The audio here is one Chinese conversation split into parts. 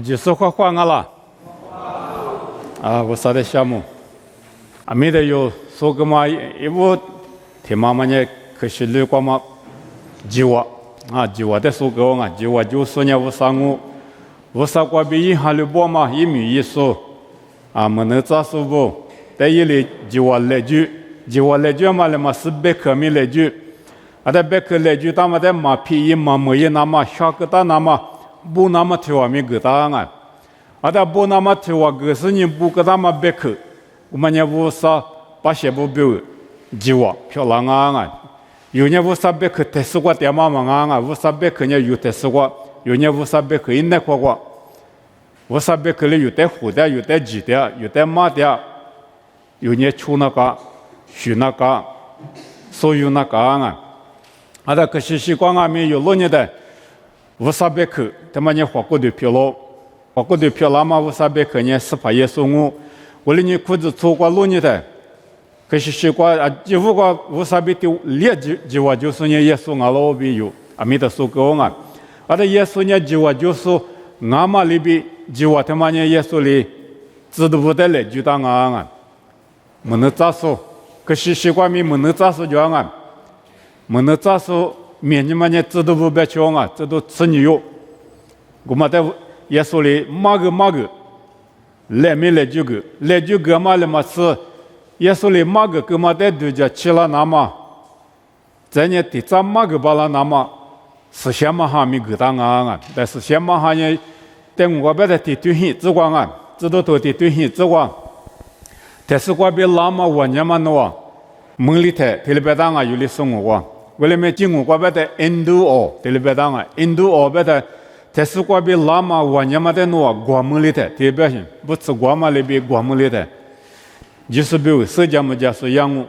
就是换了我啥的项目没得有说个嘛，我听妈妈呢，可是绿光嘛，计划的说个计划就是呢，我啥个比一下绿波嘛，一米一说没能咋说不？但一类计划来句嘛了嘛是别克米来句，但别克来句他们的马皮一嘛没一那么下个大那么。不那么听话没个答案，但不那么听话个是你不个他妈别去，我们也无啥把些不标计划漂亮有年无啥别去特殊个点嘛无啥别去呢有特殊个，有年无啥别去那个，无啥别去了有的虎的，有的鸡的，有的马的，有年出那个，许那个，所有那个但可是习惯没有多年的。无啥别去，他妈你花过的票了，花过的票那么无啥别去呢？是怕耶稣我你裤子错过路你的，可是习惯几乎个无啥别丢列计划就是呢耶稣了比有没得说过的耶稣呢计划就是嘛里边计划他妈呢耶稣里知道不得来就当没能咋说，可是习惯没能咋说就没能咋说。面你们呢，知道不别去这都吃你有。我们在耶稣里马个，来没来就个嘛了嘛是，耶稣里马个哥嘛在对着吃了那么，在呢第三马个巴了那么，是先嘛哈没个当但是先嘛哈呢，在我别在第对hin之光知道到第对hin之光，但是我别那么我年嘛喏，梦里头特别当有的生活为了没进入过别的印度特别当印度别的，但是过别拉嘛我年嘛在喏国门里头特别行，不是国嘛里边国门里头，就是比如释迦牟尼是养我，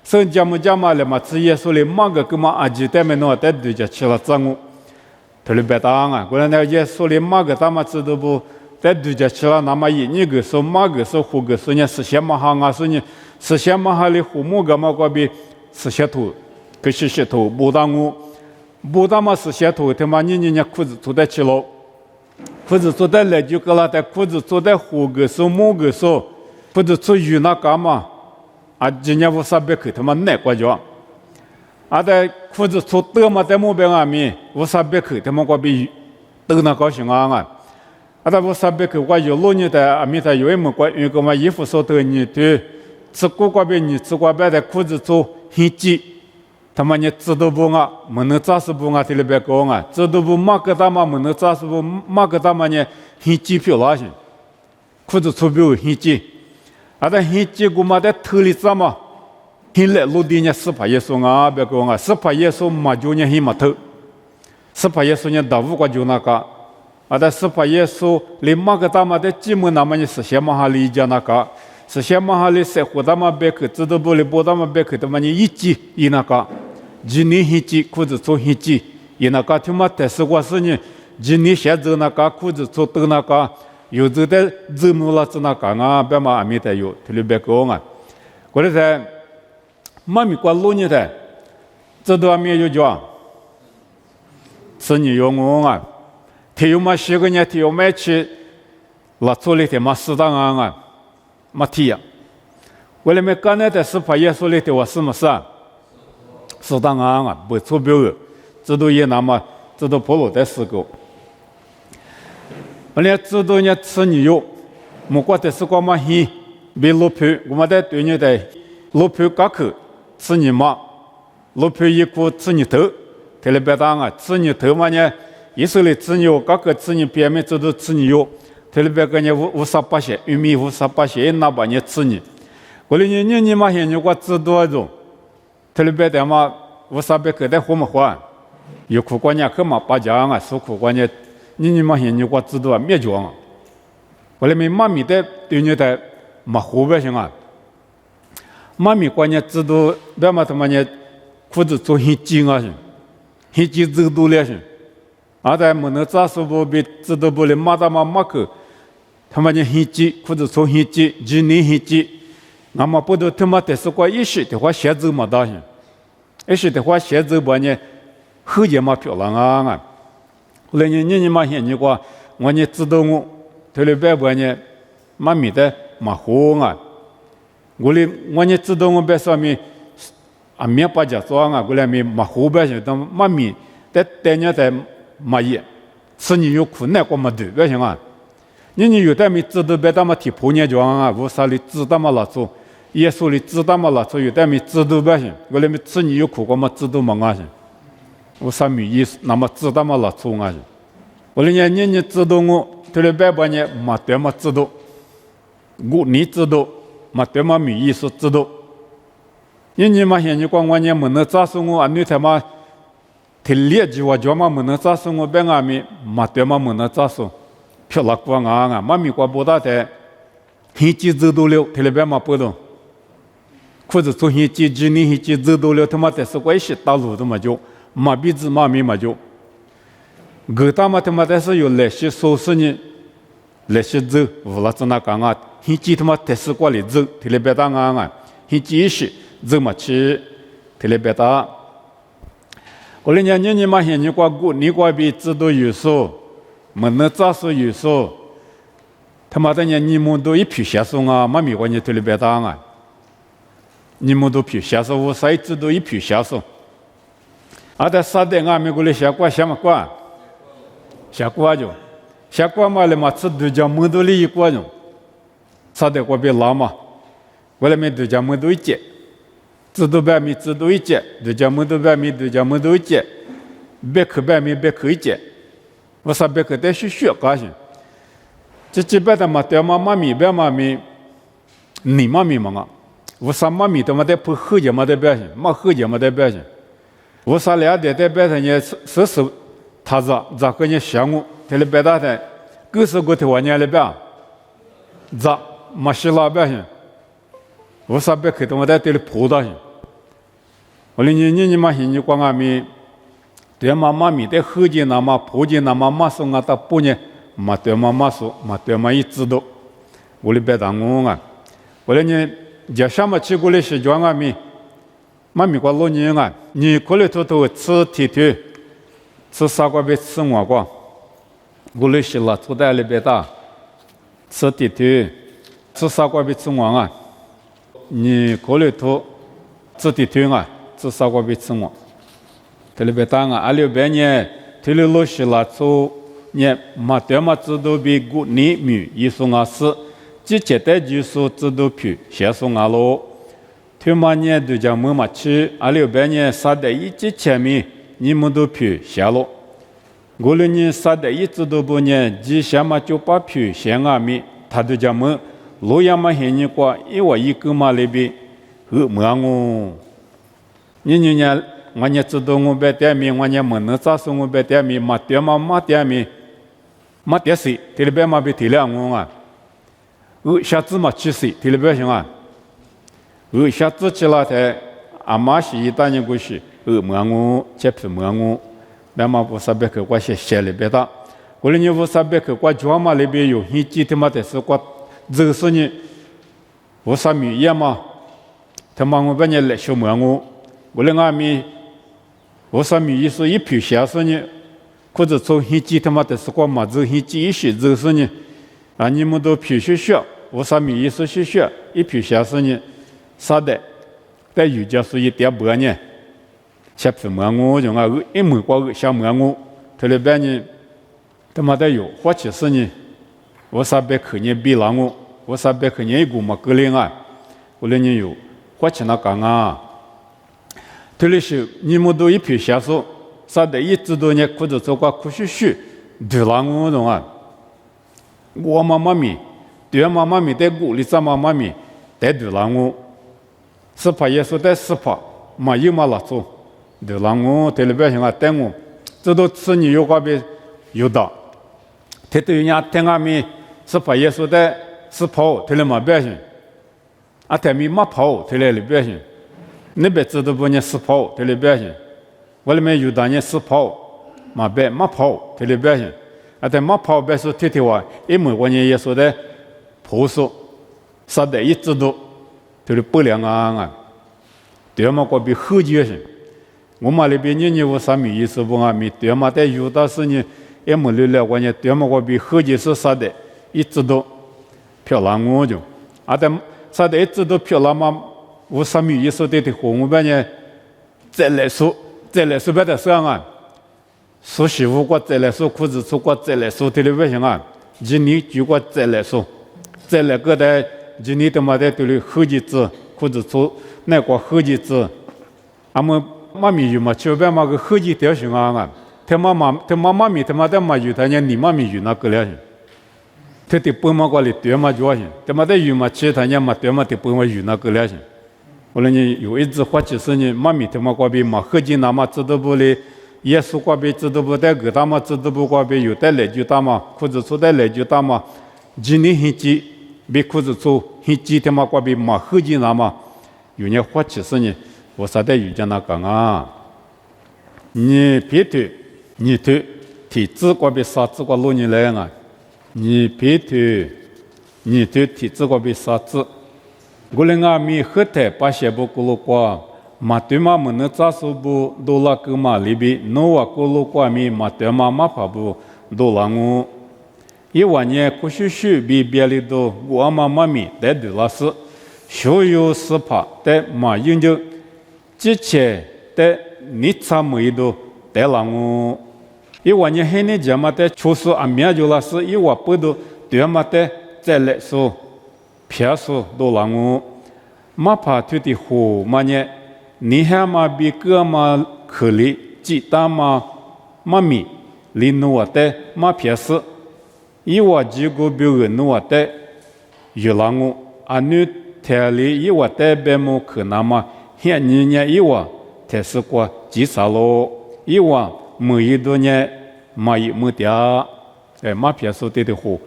释迦牟尼嘛了嘛是耶稣里马个嘛阿吉他们喏在对着吃了脏我，特别当过来那耶稣里马个他们知道不？在对着吃了那么你个说马个说胡个说呢是先嘛哈说呢是先嘛哈里胡木个嘛过别是先土。可是石头不当嘛是石头，他妈你裤子做得起了，裤子做得来就个了，但裤子做得活个手木个手，裤子做鱼那干嘛？今年无啥别去他妈哪国家？但裤子做得嘛在目标面无啥别去他妈过比都那高兴但无啥别去我有6年的面他有一么关于个嘛衣服说的你对，吃过过别你吃过别的裤子做很紧。他妈你知道不没能咋是不特别高知道不马个他妈没能咋是不马个他妈呢很机票拉行，裤子出表很机，但很机我嘛在头里怎么，很来陆地呢是怕耶稣别个是怕耶稣嘛就呢很嘛头，是怕耶稣呢大五个就那个，但是怕耶稣连马个他妈的基本那么呢是先嘛哈理解那个。是先嘛哈里社会他妈别去，知道不里不他妈别去，他妈你一季一那个，今年一季裤子做一季，一那个他妈但是我是呢，今年现在那个裤子做的那个，有的在怎么了子那个别嘛没得有，特别高过来在，妈咪过6年的，这都没有讲，是你有我他有嘛10个年他有买去，拉出来的嘛适当马提呀，为了没干那的是怕耶稣里头我是么事适当不出标这都也那么这都不落的时候，我俩这都呢吃你有，莫过的是光嘛很别路票，我们在对你的路票夹口吃你嘛，路票一股吃你头，特别当吃你头嘛呢，一手里吃你有，夹口吃你边面这都吃你有。特别个呢，无啥把些，玉米无啥把些，那把你吃你。过来你嘛现在我知道种，特别的嘛无啥别个的活么活，有苦瓜呢可嘛把家受苦瓜呢，你嘛现在我知道灭绝过来没妈咪的对你的嘛活不行妈咪瓜呢知道别嘛他妈呢裤子做很紧行，很紧走多了行，在没能咋说不别知道不了马达马去。他们呢很急，或者说很急，今年很急，那么不都他妈但是过一时的话写字嘛大些，一时的话写字把呢后节嘛漂亮后来你嘛现在过我呢知道我，特别白白呢，妈咪的马虎啊，我呢知道我白上面啊面把家装啊，我来面马虎白行，但妈咪在带人在马爷，吃你有苦难过么对白行啊，你有的没知道白他妈提破年装啊，我啥里知道嘛老做。耶稣里知道嘛？老早有的没知道不行，我来没吃你有苦过嘛？知道嘛？啊行，我啥没意思？那么知道嘛？老早啊行，我来你知道我，对了白白呢？嘛对嘛知道，我你知道嘛对嘛没意思知道。你嘛现你讲我呢？没能扎死我，你他妈提列举我叫嘛没能扎死我，白阿咪嘛对嘛没能扎死，漂亮过啊！嘛咪过不大的，很记知道了，提了白嘛不懂。或者从现几年现几走到了他妈在是关系大陆的嘛就马鼻子马面嘛就，个他妈他妈但是有那些说是呢，那些走无了在那讲啊，现几他妈在是过来走，特别别大啊，现几些走嘛去，特别别大。我来你嘛现你过过你过比知道有数，没能咋说有数，他妈的你们都一批下手啊，嘛没关系特别别大啊。你们都批下手，我谁知道一批下手？啊，在啥的俺们过来下瓜下么瓜？下瓜就下瓜嘛了嘛，吃都叫门都里一瓜就，啥的瓜别拉嘛，过来没都叫门都一节，知道白米知道一节，都叫门都白米都叫门都一节，别克白米别克一节，我啥别克得去学干行？这基本的嘛，对嘛妈咪别妈咪，你妈咪嘛啊？我啥妈咪他妈的不后脚嘛的表现，没后脚嘛的表现。我啥俩的在表现呢？是他咋个呢？想我，他来表达的，狗是个头玩意来表，咋没事啦表现？我啥别去他妈的对了破大行。我哩你嘛现你光阿咪，对嘛妈咪的后脚那么破脚那么马送啊到半年，嘛对嘛马说，嘛对嘛一知道，我哩表达我啊，我哩呢。叫什么去过来是叫俺们，妈咪过老年啊，你过来偷偷吃铁腿，吃啥瓜别吃我瓜，过来是了，出来了别打，吃铁腿，吃啥瓜别吃我啊，你过来偷吃铁腿啊，吃啥瓜别吃我，这里别打啊，阿六别呢，这里老是了，出呢，嘛对嘛知道别过你米一送啊是。这接待就是知道票，先送阿罗，他妈呢都叫我们去，阿六百年杀的一节前面，你们都票下了，我了呢杀的一直都不呢，几下嘛就把票先阿米，他都叫我路亚嘛现你过，因为一个嘛那边，么我，你呢，我呢知道我白点面，我呢没能咋说我白点面，嘛点嘛嘛点面，嘛点谁，这里边嘛别提了我啊。下次嘛去谁？听了不行啊？下次去了台，阿妈是一大年过去，么我接皮么我，那么我啥别去我写了别的，我了你我啥别去我家嘛那边有，你记得嘛的是我就是呢，我啥米也嘛，他妈我把你来学么我了俺们，我啥米意思一批下是呢，或者从你记得嘛的是我嘛子，你记一些就是呢。啊！你们都批学，我啥米意思学，一批下是呢，啥的，在瑜伽是1.8呢，下批么我就啊，一门过下么我，特别半年，他妈的有，或者是呢，我啥别去年比了我啥别去年一个么个人啊，我来年有，或者那讲啊，特别是你们都一批下手，啥的一直都呢，或者做过苦学，对了我种啊。我妈妈咪，对妈妈咪在鼓励咱妈妈咪，在对了我，是怕也是在是怕，嘛有嘛拉做，对了我，对了表现啊带我，这都吃你有话别有的，他对人家听俺们是怕也是在是跑，对了嘛表现，啊他们没跑，对了表现，那边知道不呢是跑，对了表现，我里面有的人是跑，嘛别没跑，对了表现。啊，在马跑白说天话，一门关键也说的婆说，啥的一直都就是不良啊，对嘛个比后脚些，我嘛那边年我啥米意思不啊米，对嘛在有的是呢，也没留了，我呢对么我比后几是啥的，一直都漂亮我就，但啥的一直都漂亮嘛，我啥米意思的红我们呢，再来说别的事啊，说媳妇过再来说裤子出过再来说的了不行啊，今年就过再来说，再来个的今年他妈的对了后几子裤子出那个后几子，俺们妈咪有嘛，就别嘛个后几条行啊，他妈咪他妈的嘛有他呢，你妈咪有那个了行。他的本嘛过来对嘛就行，他妈的有嘛其他人嘛对嘛的本嘛有那个了行。我说你有一句话就是呢，妈咪他妈过边嘛，后几那么知道不哩？耶稣过边知道不带个他嘛知道不过边有带来就大嘛，裤子出带来就大嘛，今年很急，别裤子出很急他妈过边嘛，后几那么有呢话就是呢，我啥的有讲那讲啊，你别对，你对，体质过边啥子过路你来啊？你别对，你对体质过边啥子？我们阿米后台把些不咕噜过，马对嘛么能扎手不多拉个嘛里边，诺瓦咕噜过米马对嘛马帕不多拉我，一万年过去比别里多，我妈妈咪带对拉是，所有是怕带马研究，之前带你差么一多带拉我。一万年黑年节嘛的，确实阿面就拉是一万不多，对嘛的再来说，偏说都让我，马怕推的火嘛呢，你还嘛比个嘛可里，鸡蛋嘛嘛米，里诺的嘛偏是，一万几个比个诺的，有让我，阿女台里一万的别么可那么，现你呢一万，才是过几啥咯，一万。每一多年，马一没掉，马偏说的火，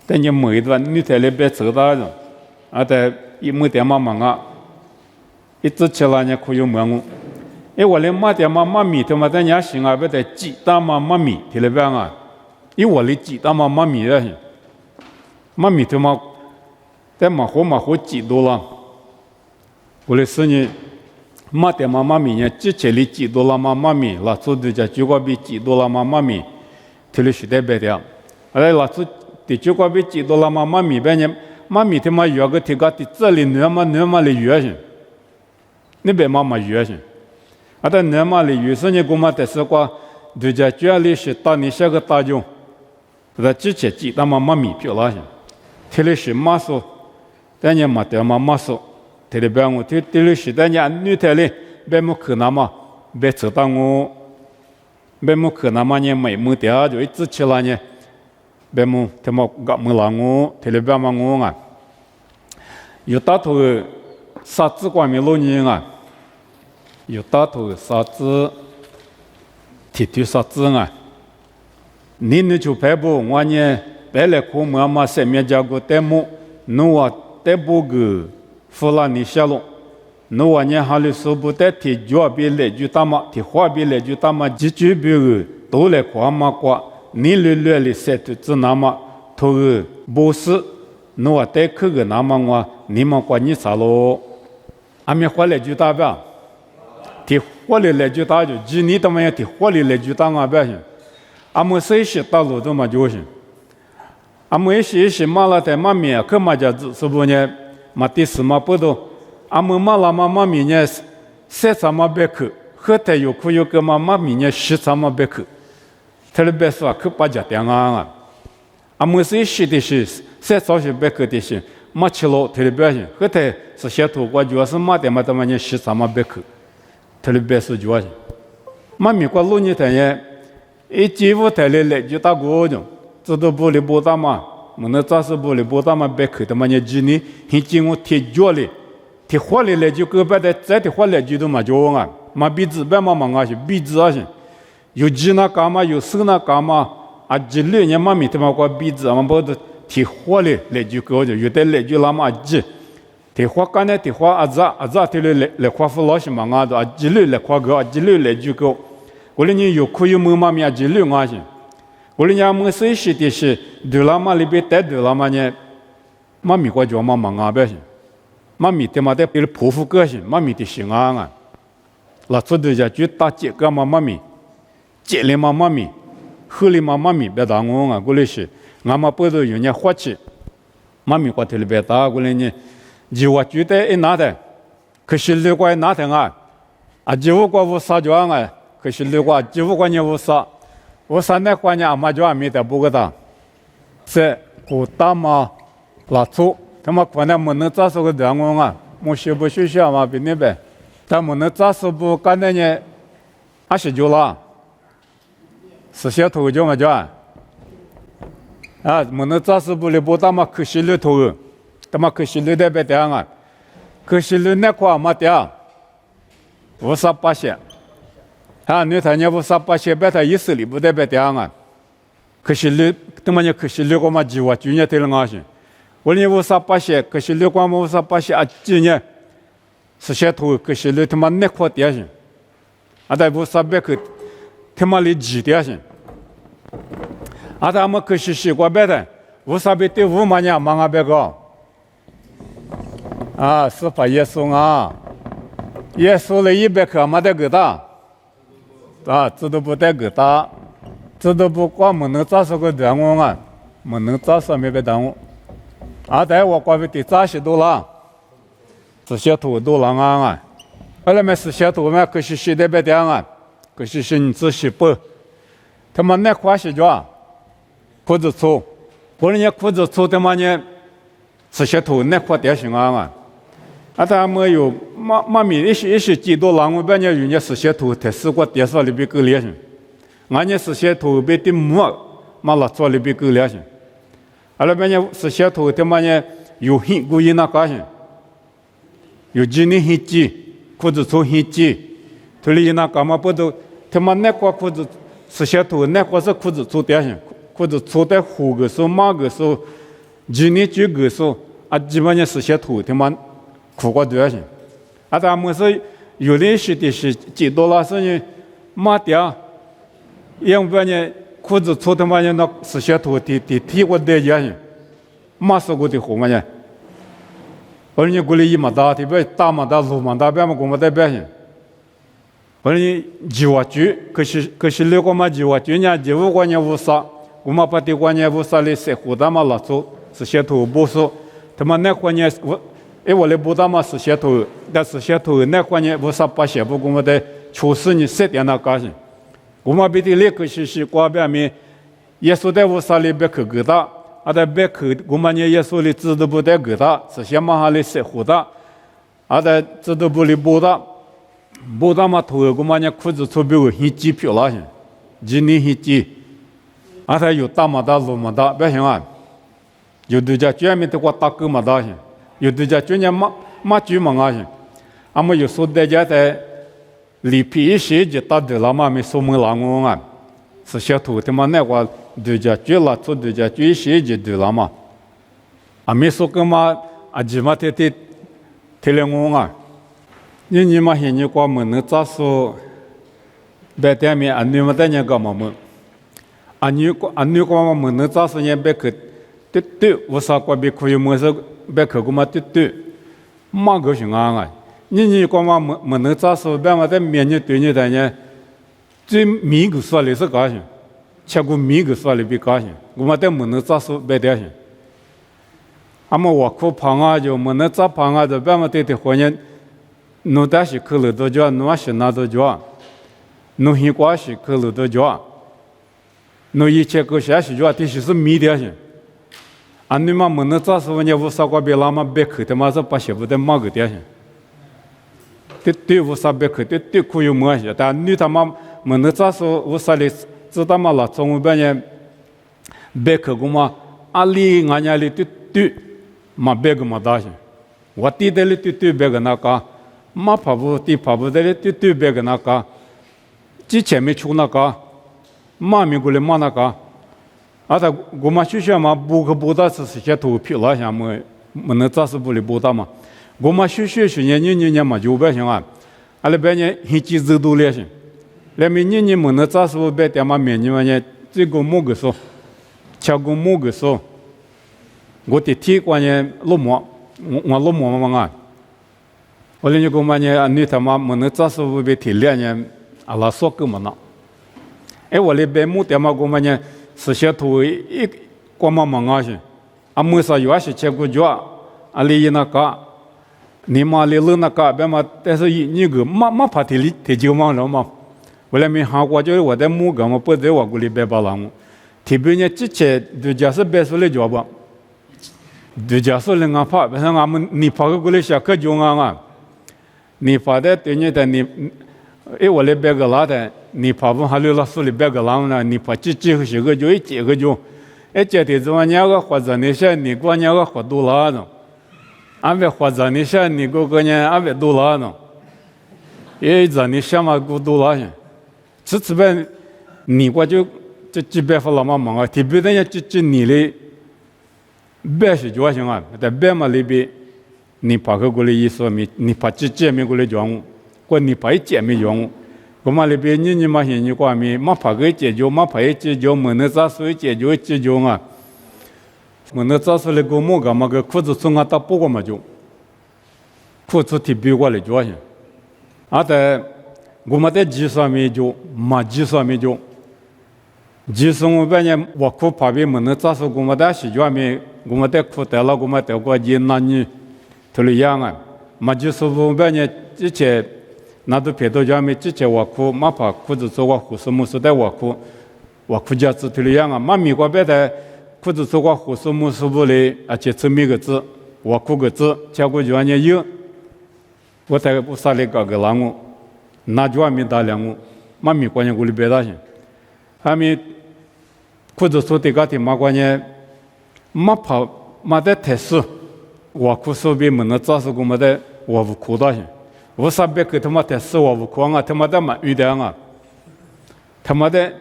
但你每一段你在那边走到了，在一没掉嘛忙啊，一直起来呢可以忙我，我连马掉嘛米他妈在人行啊，别在鸡蛋嘛米在那边啊，我连鸡蛋嘛米了，嘛米他妈在马虎几多了，我的生意。马的妈咪呢？之前里几多了妈咪，拉出的家就个比几多了妈咪，提了时代白掉。拉出的就个比几多了妈咪白呢？妈咪他妈有个提个的这里你嘛的有些，你别妈有些。但你嘛的有些呢，我嘛得是个对家家里是打你下个打用，之前几大妈咪漂亮些，提了是马说，但你嘛的妈说。特别别我对了时代人女的嘞，别么可那么别知道我，别么可那么呢没么的就一直起来呢，别么他妈搞么啦我，特别别么我啊，有大头啥子关于老人啊，有大头啥子提提啥子啊，你就排不我呢，别来看么嘛上面加个带么，侬啊带不个。弗拉尼下龙，侬往年哈里说不得提脚比来就大嘛，提花比来就大嘛，几句比个都来夸嘛夸，你略里塞tu子那么，头个不是，侬话带口个那么我，你们夸你啥咯？阿面花来就大吧，提花里来就大就，今年他们要提花里来就大啊不行，阿们谁是大路都嘛就行，阿们一些马拉在马面可嘛家子是不呢？嘛第四嘛不多，阿们嘛拉嘛米呢，三三嘛别去，后台有可有个嘛米呢十三嘛别去，特别是去把家店啊，阿们是些的是三早些别去的是，嘛吃了特别些，后台是些土瓜主要是嘛的嘛他们呢十三嘛别去，特别是主要是，嘛米过路呢他呢，一几乎台来就打过种，这都不离不大嘛。我那扎是不哩，不他妈别去他妈呢几年，现今我贴脚哩，贴花哩来就个别的，再贴花来就都嘛叫啊，嘛鼻子别嘛啊些，鼻子啊些，有几那干嘛，有手那干嘛，啊几六年嘛咪他妈过鼻子，嘛不是贴花哩来就个就，有的来就那么急，贴花干呢贴花啊咋贴了来花不老些嘛啊的，啊几六来花个，啊几六来就个，我哩你有可有么嘛咪啊几六啊些。我哩伢么谁是的是，对啦嘛里边带对啦嘛呢？妈咪过叫嘛忙啊不行，妈咪他妈的为了破釜个性，妈咪的心啊，那出头家就打几个嘛妈咪，接连嘛妈咪，河里妈咪别打我啊，过来是俺们不都有人花起，妈咪过头里别打过来呢，就我觉得一拿的，可是如果拿的啊，就过无啥叫啊，可是如果就过你无啥，无啥那关键嘛就没得不个的，是古大嘛拉粗，他们可能没能扎实个让我啊，我学不学校嘛比那边，但没能扎实不干的呢，还是就了。是些头叫嘛叫啊，没能扎实不里不大嘛可惜了头，他妈可惜了的别这样啊，可惜了那块嘛的，无啥八些，你看你无啥八些，别他意思里不得别这样啊，可惜了，他妈你可惜了个嘛计划去年得了啊些，我你无啥八些，可惜了个嘛无啥八些啊，去年是些头可惜了他妈那块的些，但无啥别去。他妈的几点些？他们可是习惯别的，无啥别对五嘛呢？忙啊别个，是把耶稣啊，耶稣了一百克嘛得给他，这都不得给他，这都不光没能扎实个让我啊，没能扎实没别当我，但我关于的扎实多了，这些土多了啊，后来没这些土嘛，可是习得别的啊。可是是你自己不，他妈那块是叫裤子粗，过了你裤子粗，他妈呢，这些头那块点行啊，他没有妈咪一些几多人，我把你人家这些头才试过电视里边够厉害，俺家这些头被的嘛拉做里边够厉害，把你这些头他妈呢有很故意那个些，有几年很急，裤子粗很急。头里那干嘛不都？他妈那块裤子是些头，那块是裤子粗点些，裤子粗的虎个手、马个手、几年九个手，基本上是些头，他妈苦过多些。他们是有的是的是几多了是呢？马点，要不然裤子粗他妈呢那是些头提过多些，马是过的好嘛呢？而你过来一嘛大，特别大嘛大、路嘛大，别嘛过嘛大别些。我说计划局，可是那个嘛计划局呢，政府关键无啥，我们把这关键无啥的社会大嘛拉走，是些头不说，他们那关键我来不大嘛是些头，但是些头那关键无啥把些不，我们的确实你设点那干些，我们别的那个是瓜边面，耶稣在无啥里别去给他，在别去我们呢耶稣的知道不得给他，是些嘛哈的社会大，在知道不里不大。不大嘛头个嘛呢裤子粗比我很急漂亮些，今年很急，他有大嘛大路嘛大，别行啊，有的家专门的话大个嘛大些，有的家专门嘛猪嘛啊些，们有时大家在里皮一些就大的了嘛没说么啦我啊，是小头他妈那个对家猪了做对家猪一些就对了嘛，没说个嘛起码得了我啊。你嘛现在光没能扎实，别点面你们在那干嘛么？你光没能扎实呢，别去对，我啥光别可以么事，别去个嘛对，嘛个行啊！你光嘛没能扎实，别嘛在面前对你在呢，最米个说的是干些，吃过米个说的别干些，我们在没能扎实别点些。我苦胖啊，就没能扎胖啊，就别嘛对婚姻。侬但是去了多久？侬是哪多久？侬很关系去了多久？侬一切个些是叫的是米的些。你嘛没能扎实人家无啥个别拉嘛别去的嘛是把些不得嘛个的些。对无啥别去对可以么些，但你他妈没能扎实无啥的知道嘛了，从别人别去个嘛，里俺家里对嘛别个嘛大些，我地的里对别个那个。嘛跑步的嘞，对别个那个，之前没出那个，嘛没过来嘛那个，我们学校嘛不大是些投票了，像没能扎实不里不大嘛，我们学校去年嘛就别行啊，那边呢很几十多了些，那边年没能扎实不别点嘛面呢嘛呢，这个么个说，吃个么个说，我的体关呢落寞，我落寞嘛啊。我那个嘛呢，你他妈没能扎实不被体谅呢，拉说个么呢？我里边木点嘛我们呢是些土一光嘛忙啊些，没啥有些结果就里那个，你嘛里那个别嘛，但是你个嘛怕体力体就忙了嘛，后来没韩国就是我在木个嘛不在我里边把了么，特别呢之前就假设别说的就吧，就假设人家怕，别说俺们你怕个里下课就啊，你怕的对你的你。我里边个拉的，你怕不还留了手里边个拉呢？你怕几个些个就几个就，这的怎么样个或者那些你过年个活多了呢？俺们或者那些你过年俺们多了呢？这你什么过多了些？这边你过就这几百户老妈忙啊，特别的这你的别是就行啊，在别嘛里边，你怕个过来意思没？你怕几没过来讲。过你怕一解没用，我嘛里边你嘛现你挂没，嘛怕个解决，嘛怕一解决，没能咋说解决啊？没能咋说的个么个嘛个裤子从打不过嘛就，裤子提别过来就行。在我们在技术面就，嘛技术面就，技术我半年我裤旁边没能咋说，我们在习惯面，我们在裤带了，我们在过节那你，都一样啊，嘛技术我半年之前。那都别的家没之前我哭，嘛怕裤子做过护士木是在我哭家子对了样啊，嘛米过别的裤子做过护士木是不嘞，而且这么个字，我哭个字，结果就按年有，我才不啥嘞搞个啷个，那就还没打量我，嘛米过年过里别大些，还没裤子做的个的嘛过年，嘛怕嘛在台市，我哭手边没能咋是我们在我不哭大些。我啥别个他妈的死我不哭啊！他妈的嘛遇到啊！他妈的，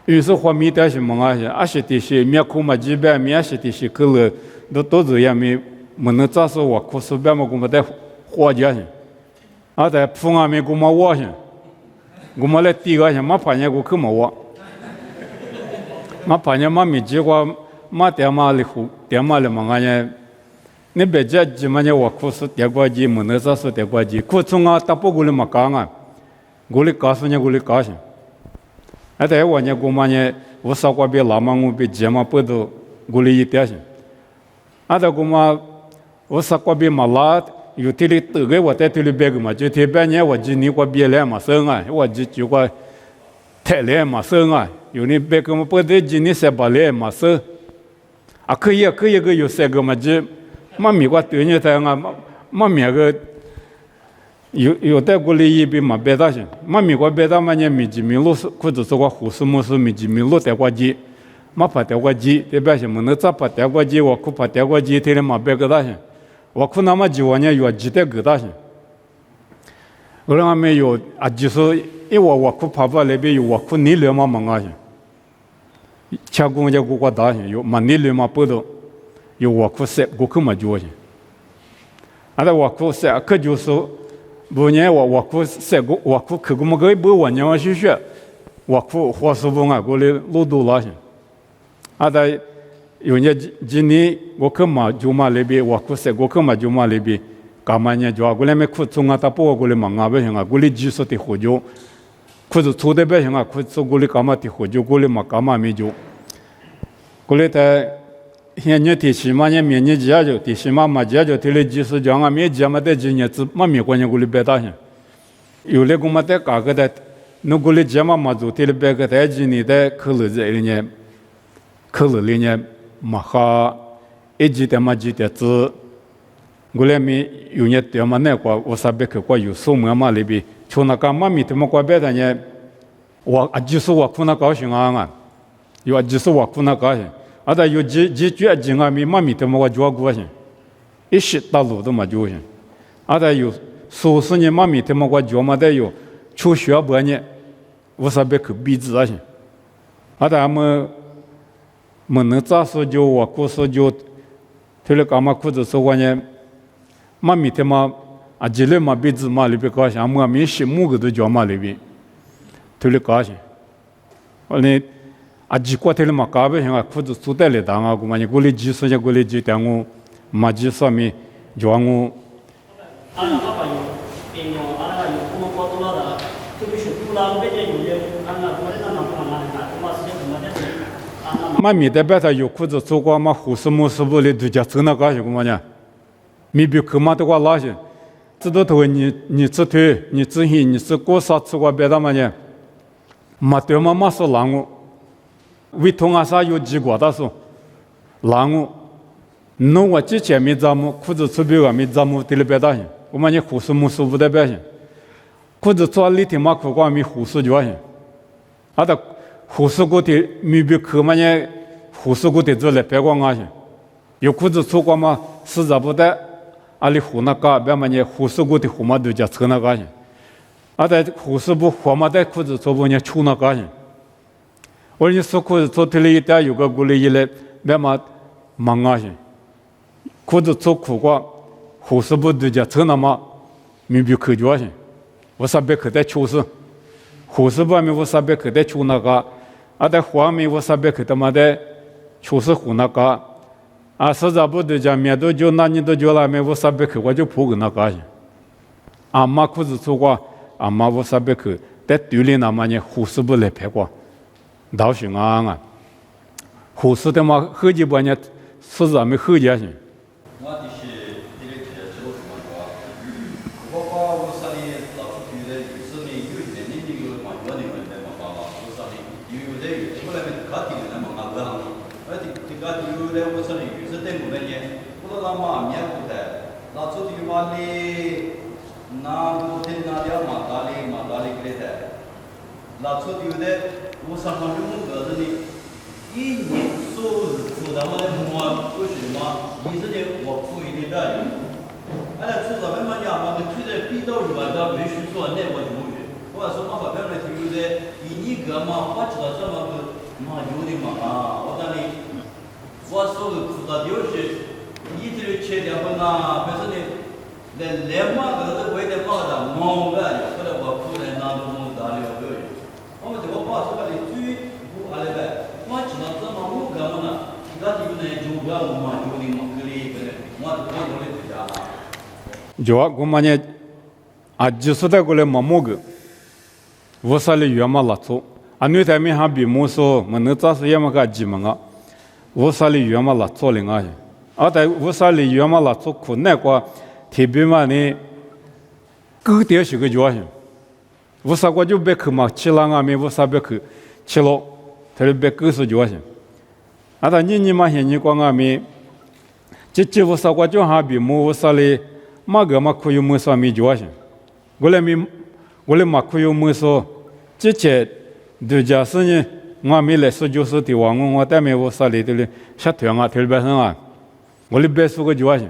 有时候米的是么啊？些的是面哭嘛几百，面些的是可了，都这样没能咋说我哭手边嘛，我们在活家去，在铺上面我们窝去，我们来第个去，嘛怕人我去么窝，嘛怕人嘛没结果，嘛点嘛的胡，点嘛的么啊？你别家几么年我哭是点过几，没能啥是点过几，哭从打不过来嘛讲啊，过来告诉你过来告诉，在我呢过嘛呢，我少过别老嘛我别节嘛不都过来一点些，在过嘛我少过别嘛拉，有天里得个我在天里别个嘛，就天半年我今年过别来嘛生啊，我就过太来嘛生啊，有你别个嘛不得今年300来嘛生，可以个有3个嘛就。嘛米过对你在啊，嘛米个有在过来一边嘛别大些，嘛米过别大嘛呢米几米路是或者说个护士么是米几米路带过去，嘛怕带过去，对吧？些么能咋怕带过去，我哭怕带过去，天天嘛别个大些，我哭那么几万年有几代个大些，后来俺们有就是因为我哭怕不那边有我哭你了嘛忙啊些，强公家过大些有嘛你了嘛不都。有我哭塞，我哭嘛就行。我哭塞，可就是不然我哭塞，我哭可我们个不我娘去学，我哭花师傅啊，过来路多了些。有年今年我哭嘛就嘛那边，我哭塞，我哭嘛就嘛那边，干嘛呢？就过来没哭从他不过来忙啊不行啊，过来技术的活就，哭是错的不行啊，哭是过来干嘛的活就过来嘛干嘛没就，过来在。现在提起嘛，明年几就提起嘛几就提了几十讲啊，没几嘛在今年子嘛没关系过来别大些，有的我们在搞个的，那过来几嘛做提了别个在今年在考虑这里呢，考虑里呢嘛哈一几的嘛几的子，过来没有呢对嘛那个我啥别去过有数目嘛里边，从那个嘛没他妈过别的呢，我就是我可能高兴啊，有就是我可能高兴。有几句经啊，嘛米的嘛我教过些，一时大路的嘛就行。有数十年嘛米的嘛我教嘛得有，求学半年，我啥别去比字啊些。俺们能咋说就我故事就，推了干嘛裤子说话呢？嘛米的嘛几类嘛比字嘛里边高些，俺们没学木个都教嘛里边，推了高些。完了。几过天了嘛，搞不行啊！裤子做得来当啊，我们过来技术就过来就当我，嘛技术面教我。嘛米的白他有裤子做过嘛胡师母师傅的度假村那个是么呢？米比克嘛的话那些，这都头你自推你自行你是过啥吃过别的嘛呢？嘛对嘛嘛是狼我，为同啊啥有几个的说，狼我，侬我之前没咱们裤子出别个没咱们对了别的些，我们呢胡师母师傅的别些，裤子做里头嘛苦瓜没胡师就些，啊的。胡师傅的米比克嘛呢？胡师傅的做来别光啊些，有裤子做过嘛？实在不得，阿里湖那个别嘛呢？胡师傅的湖嘛都叫车那个些，啊在胡师傅湖嘛的裤子做不呢？出那个些，我你说裤子做的了一点有个过来一来，别嘛忙啊些，裤子做苦瓜，胡师傅都叫车那么米比克就些，我啥别可在出事，胡师傅没我啥别可在出那个。啊，在华美我啥别去他妈的，出事湖那个，啊，实在不得讲面都就那你都就那面我啥别去我就扑个那个去，阿妈裤子做过，阿妈我啥别去，在队里那么呢，护士不来拍过，倒是啊，护士他妈后几把呢，实在没后几些。就我们呢，啊，就是在过来忙么个，我啥哩原嘛拉错，啊，你台面还比么说，么能咋是也么个急么啊？我啥哩原嘛拉错了啊？啊，在我啥哩原嘛拉错苦那个，特别嘛呢，狗点是个叫些，我啥个就别去嘛，吃了啊没我啥别去，吃了，他就别狗是叫些，啊，他你嘛现你光啊没，这我啥个就还比么我啥哩。嘛个嘛可以么说没叫些，我来嘛可以么说，之前度假是呢，我没来说就是的话，我但没我啥里头嘞，下团啊，特别上啊，我哩别说个叫些，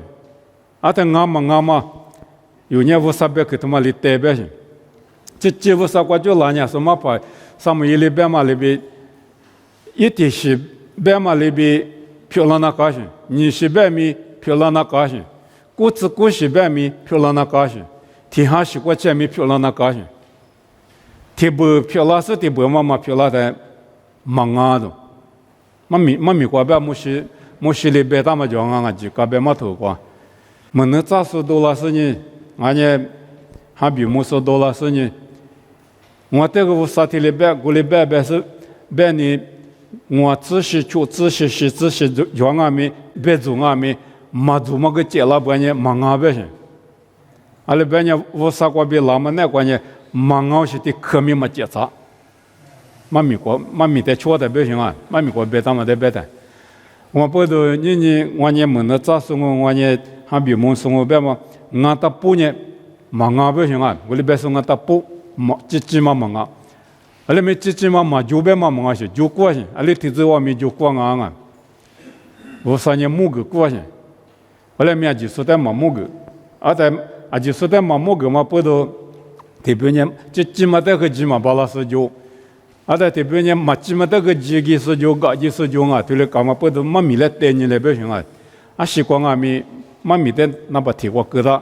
啊但我嘛，有年我啥别去他妈里代表些，这我啥个就那年什么把，上面一里边嘛里边，一点是边嘛里边漂亮那个些，你是边米漂亮那个些。过子过西边米漂亮那高些，天下西过前米漂亮那高些，天不漂亮是天不嘛漂亮的忙啊都，嘛米过边么西里边大嘛叫啊就个边嘛头过，么能咋说多了是呢？俺呢还比么说多了是呢？我这个我啥天里边过里边是边呢，我仔细就仔细叫俺们别做俺们。嘛做么个接了半年忙啊别些，阿里半年我啥个别拉么那关键忙啊是的科米嘛接查，嘛米在错的别行啊，嘛米国别当么的别的，我不都你我呢么那咋说我呢还比么说我别嘛，我打补呢忙啊别行啊，我里别说我打补嘛几嘛忙啊，阿里没几嘛就别嘛忙啊些，就过些，阿里提子我没就过啊，我啥呢木个过些。后来面就说在忙么个，在就说在忙么个嘛，不都特别呢，几嘛这个几嘛巴拉是就，在特别呢嘛几嘛这个几是就个几是就啊，对了，干嘛不都嘛米来带你来不行啊？习惯啊米嘛米的那把提过疙瘩，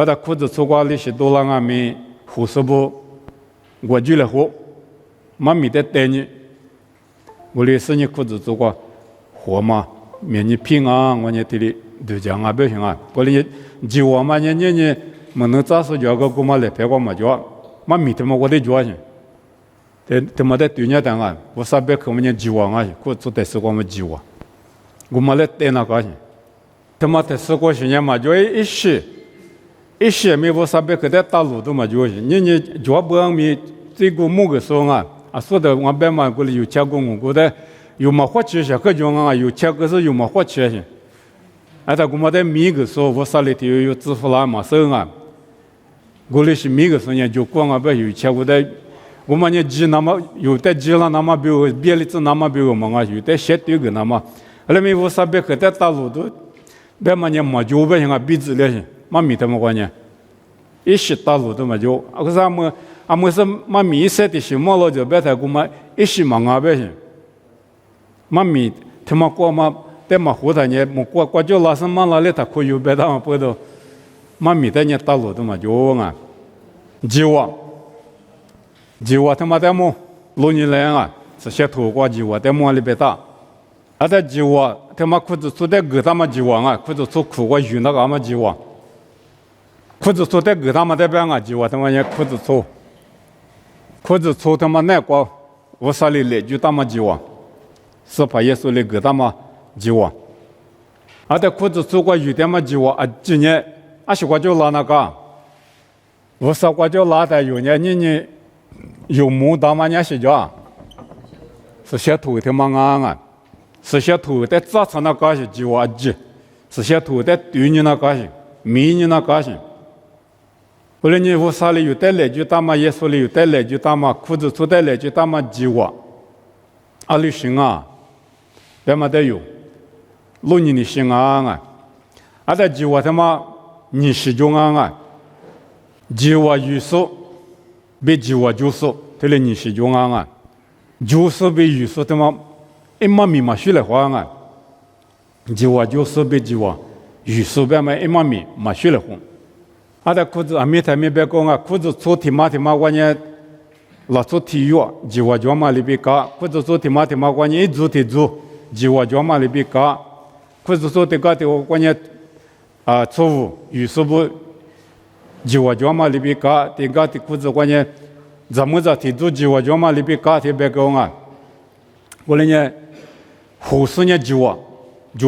在裤子出过里些多了啊米护士部，我就来活，嘛米的带你，我里是你裤子出过活嘛，面你平安我呢这里。就讲啊，不行啊！过来就我嘛，你么能咋说叫个姑妈来陪我嘛叫，嘛米他妈我得叫去，他妈的对伢当啊，我啥别可么伢jiwa啊，我做的是我们jiwa，我们来对那个，他妈的是过去伢嘛，就一些没我啥别可在大陆都嘛就是，你脚不让mi这个某个说啊，说的我别嘛过来有钱工，我的有嘛花钱些，可就啊有钱可是有嘛花钱些，他我们在米个说，我啥里头有支付啦嘛收啊，过来是米个说伢就光啊别有钱，我们伢急那么有的急了那么比如别里子那么比如嘛有的些对个那么，后来没我啥别可在大陆都，别嘛伢嘛就别像啊鼻子了些。嘛米他们关键，一时大陆的嘛就，可是俺们是嘛米色的什么了就别太过嘛，一时嘛啊别行，嘛米他们过嘛，在嘛湖台呢，么过就拉什么拉里他可以别他们不都，嘛米的呢大陆的嘛就啊，jiwa他妈在么路尼来啊，是些土瓜jiwa在么里边打，在jiwa他妈裤子出在个他妈jiwa啊，裤子出苦瓜鱼那个嘛jiwa。裤子粗的给他们在边啊，就我他妈也裤子粗他妈那个我啥里来就他妈就我，是怕耶稣里给他们就我，的裤子粗过有点嘛就我今年是我就拿那个，我啥我就拿的有年你有木他妈也是叫，是些土他妈啊，是些土的早上那个是就我急，是些土的对你那个是，迷你那个是。后来你我啥里有带来就他妈耶稣里有带来就他妈裤子出带来就他妈鸡窝，里行啊，别嘛得有，路你的行啊，在鸡窝他妈你是中啊，鸡窝有数，比鸡窝就数，这里你是中啊，就是比有数他妈一毛米嘛学来话啊，鸡窝就是比鸡窝有数别嘛一毛米嘛学来话。的裤子没太没别讲啊，裤子粗提马我呢，老粗体育，就我脚嘛里边搞，裤子粗提马我呢一做，就我脚嘛里边搞，裤子粗的搞的我呢错误，有时不，就我脚嘛里边搞，的搞的裤子我呢，怎么着提做就我脚嘛里边搞的别讲啊，我呢，护士呢就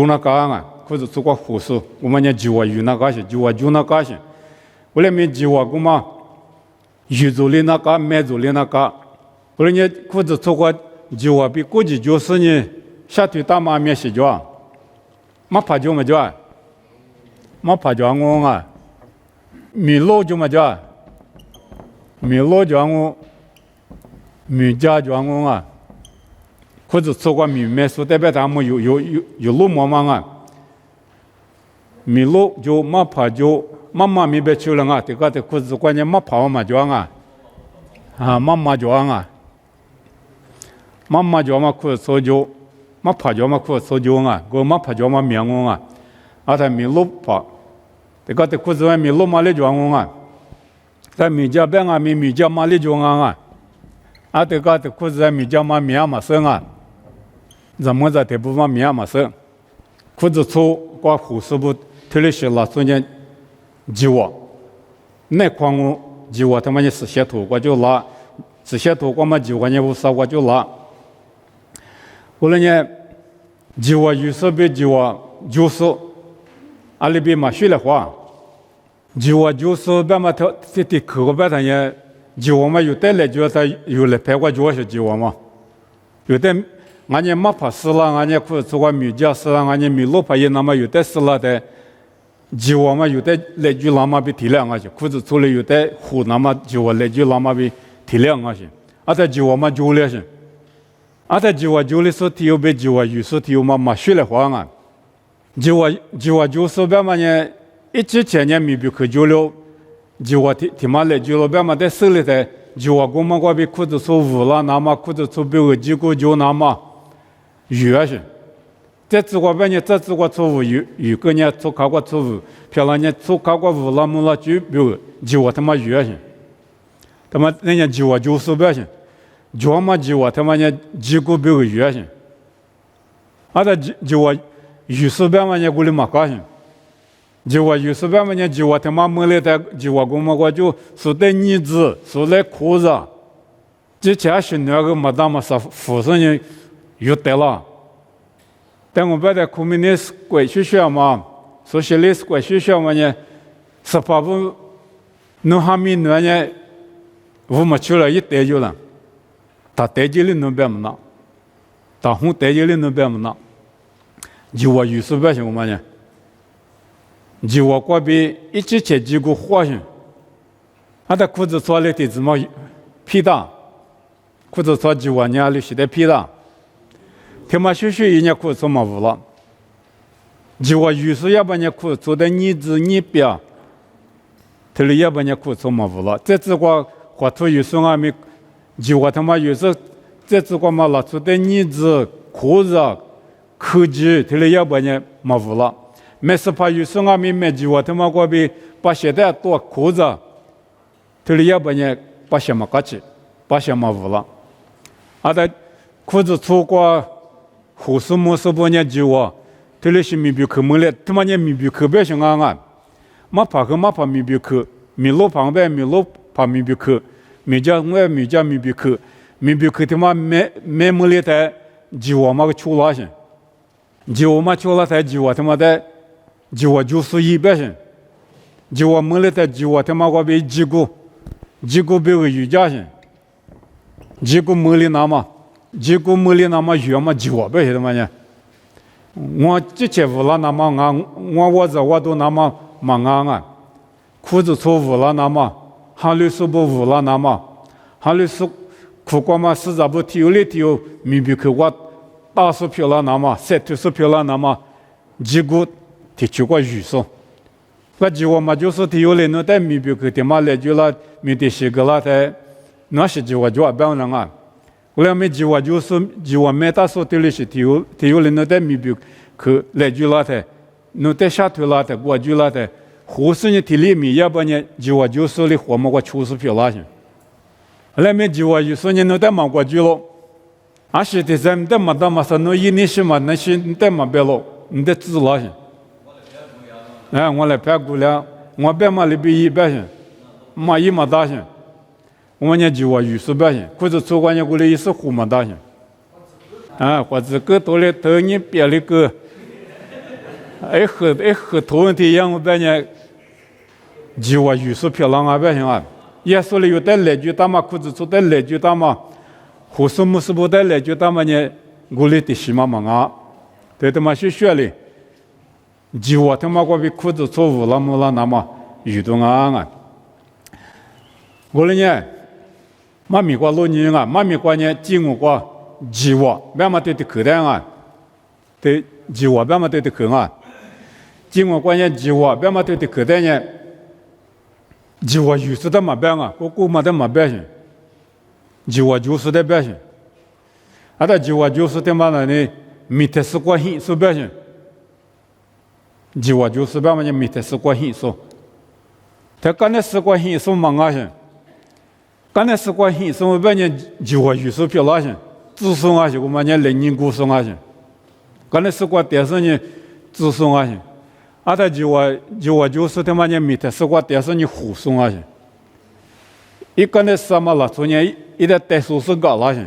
那个啊，裤子粗过护士，我们呢就我有那个些，就那个些。后来没计划过嘛，有做的那个，没做的那个。后来你裤子错过计划比估计就是呢，下腿大妈没洗脚，没怕脚没脚，没怕脚我啊，没老就没脚，没老脚我，没家脚我啊，裤子错过没说代表他们有路么嘛啊，没路就没怕脚。妈妈没别去了啊，这个裤子关键没跑嘛脚啊，妈妈脚啊，妈妈脚嘛裤子搓脚，没跑脚嘛裤子搓脚啊，我没跑脚嘛面我啊，他没路跑，这个裤子没路嘛里脚我啊，在没家边啊没家嘛里脚啊，这个裤子没家嘛面嘛生啊，怎么在这部分面嘛生，裤子搓挂护士部推了些了中间。jiwa， 那块我jiwa他妈也是些土，我就拿，是些土我嘛jiwa也无啥我就拿。后来呢，jiwa有时比jiwa就是，里边嘛学了话，jiwa就是别嘛这课别他也jiwa嘛有带来就他有来陪我就是jiwa嘛，有的俺也没怕死了，俺也可做个米家死了，俺也米路怕也那么有的死了的。jiwa嘛有的来句拉嘛比体谅啊些，裤子出来有的虎那么jiwa来句拉嘛比体谅啊些，在jiwa嘛就了些，在jiwa就了说体有比jiwa有说体有嘛学来话啊，jiwa就是别嘛呢，一之前呢没比可就了，jiwa体嘛来就了别嘛在手里头jiwa我们我比裤子出污了，那么裤子出比个几个就那么有些。这次我半年，这次我错误有个年错考过错误，漂亮年错考过误了么了就比如就我他妈越行，他妈人家就我就是不行，就嘛就我他妈呢几个比如越行，就我有时别嘛呢过来嘛高兴，就我有时别嘛呢就我他妈没来的就我我就说的儿子说的裤子，之前是那个没那么少富人人有得了，但我们在国民的国学校嘛，所以历史国学校嘛呢，18弄哈米那呢，我们去了一代就了，他代际里弄别么那，他红代际里弄别么那，就我有时不行我们呢，就我过边一直去几个花生，他的裤子穿的怎么皮大，裤子穿就我家里是的皮大，他妈学学人家裤子嘛无了，就我有时要把人家裤子做的你子你表。他里也把人家裤子嘛无了，这次我花头有时候没，就我他妈有时这次我嘛拿出的呢子裤子、口具，他里也把人家嘛无了。没事怕有时候没买就我他妈我比把鞋带多裤子，他里也把人家把鞋嘛搞起，把鞋嘛无了。啊，他裤子粗过护士没事把人家就我，他里是没比口没了，他妈人没比口别行啊。马爬米比克，米路旁边米路爬米比克，米家米比克，米比克他妈没么里头，就我嘛个出拉些，就我嘛出拉才就我他妈的，就我就是100些，就我么里头就我他妈我被几个别个瑜伽些，几个么里那么学嘛就我别些他妈呢，我之前无了那么我都那么。嘛啊，裤子错误了那么，哈律师不误了那么，哈律师苦瓜嘛实在不提有米比克我大数票了那么，7数票了那么，结果提出过预算，那结果嘛就是提有那在米比克的嘛来就了米的些个了在，那是结果就不样了啊，后来没结果就是结果没大数的是提有那在米比克来就了在。侬在下头拉的，我就拉的，护士呢体里面要不然就我就是的活嘛，我出事票拉去。后来没就我有时呢，侬在忙过去了，而且的咱在忙到嘛说，侬一年是嘛，那是你在忙别了，你在自拉去。哎，我来拍过了，我别嘛里边100去，嘛一嘛大去，我呢就我有时不行，或者做关键过来也是胡嘛大去。啊，或者个多了头你别了个。和头问题一样，我把人就我有时漂亮啊，不行啊。也说了有的来句大嘛，裤子做的来句大嘛，护士没事不的来句大嘛呢，我里的西嘛啊，对他妈学学哩，就我他妈我比裤子错误了么了那么运动啊，我里呢，妈咪过老年啊，妈咪过呢，进我过就我，别嘛对的口袋啊，对就我别嘛对的口啊。经过关键计划，别嘛对的口袋呢，计划有时的嘛办啊，我嘛的嘛办行，计划就是的办行，啊，他计划就是的嘛呢，没得事过hin说办行，计划就是办嘛呢，没得事过hin说，他刚才事过hin说嘛啊行，刚才事过hin说办呢，计划有时漂亮行，自送啊行，我们呢2年过送啊行，刚才事过电视呢，自送啊行。啊，他就我就是他妈呢，没得事过，但是你护送啊去，一个呢什么了，昨年一来带手是搞了去，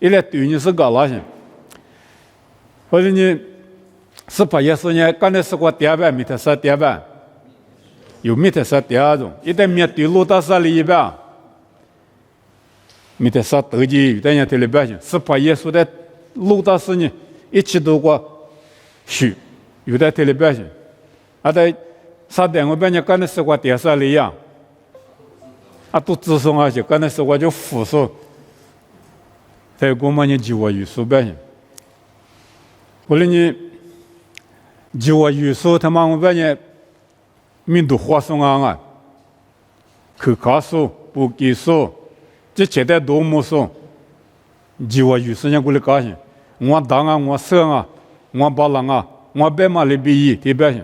一来对你是搞了去，或者你18也是呢，刚才是过点半，没得事点半，有没得事第二种，一旦面对路到啥里一半，没得事斗鸡，有的人对里边去，18也说的路到是呢，一起都过去。有的特别表现，啊，在啥点我边人刚才说过电视里样，啊，都自送而且刚才说过就复述，在我们呢就我有所表现，后来呢就我有所他妈我边人民都花送啊，口考书、补给书，这些的都没送，就我有时间过来高兴，我当啊，我生啊，我包人啊。我别嘛里边一特别行，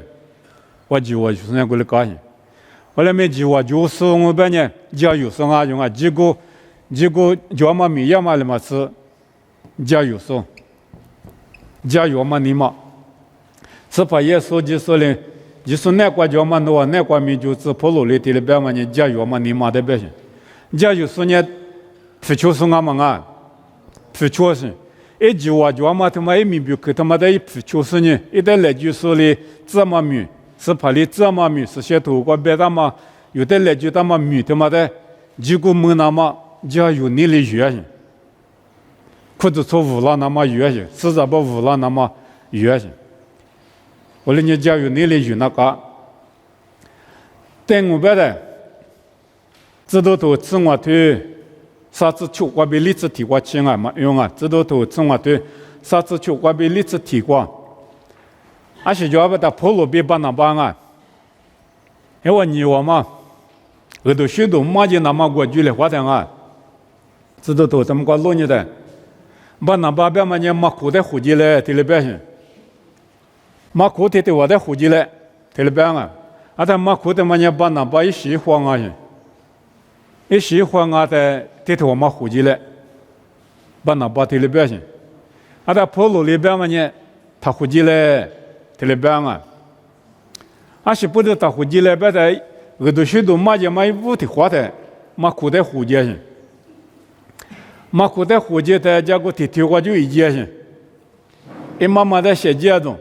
我就我就是那过来高兴，后来没就我就是我别呢，家有生啊用啊，结果叫嘛米呀嘛了嘛是，家有生，家有嘛你嘛，是把耶稣就说嘞，就是那国叫嘛诺，那国民就是普罗里地里边嘛呢，家有嘛你嘛的别行，家有生呢，不求是俺们啊，不求是，一句话就嘛他妈一明白，可他妈的一不求是呢，一旦来句说的这么米，是怕的这么米，是些头瓜别他妈，有的来句他妈米他妈的，如果没那么，就要有你的原因，或者说无了那么原因，实在不无了那么原因，我说你只要有你的原那个，但我别的，知道都自我对。啥子求过被历史提过起啊嘛用啊，知道都从我对啥子求过被历史提过，而且就要把它破路别办那办啊，因为你我嘛，我都许多马就那么过去了花钱啊，知道都怎么个弄你的，把那把别嘛你马苦的户籍嘞，提了别行，马苦的我的户籍嘞，提了别啊，啊他马苦的嘛你把那把一喜欢啊行，一喜欢啊的。这头我们户籍了，把那把提了别行，啊，他破路里边嘛呢，他户籍了，提了别啊，啊是不得他户籍了，别在耳朵许多马就买五的花的，马苦的户籍行，马苦的户籍的结果提花就一节行，一妈妈的写节中，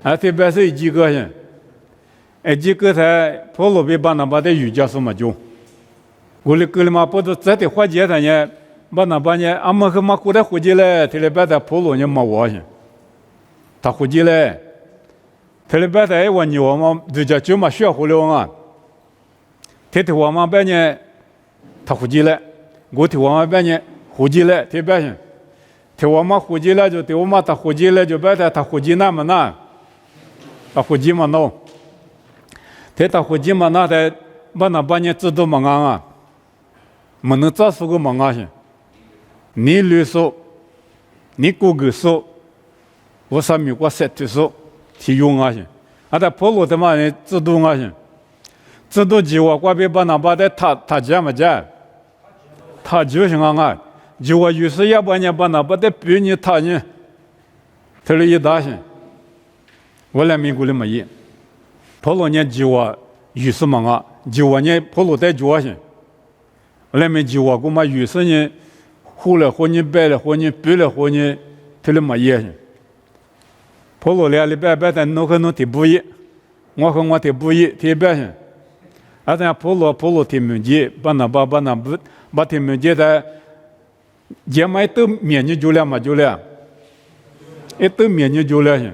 啊特别是一几个行，几个在破路里把那把的语家什么就。我的哥们不是这的花节的呢，把那把呢，俺们和马古的户籍嘞，他那边在普罗呢没我去，他户籍嘞，他那边在我你我们人家就嘛学会了啊，他的我们边呢，他户籍嘞，我的我们边呢户籍嘞，这边去，他我们户籍嘞就对我们他户籍嘞就别在他户籍那么难，他户籍嘛孬，他户籍嘛那在把那把呢知道嘛啊。没能找出个忙啊些，你律说，你谷歌说，我上面我设置说，提用啊些，啊他破路的嘛人制度啊些，制度计划我别把那把的他讲嘛讲，他就是啊，就我有时也把人把那把的比你他呢，他了一大些，我来美国的没人，破路呢计划有时嘛啊，就我呢破路在做些。来没计划过嘛？有时呢，糊了或你白了或你白了或你，他了没业。跑路来里边在弄和弄的不一，我和我的不一，特别些。啊，咱跑路的门节，把那不把的门节在，也买都面你就了嘛就了，一都面你就了些。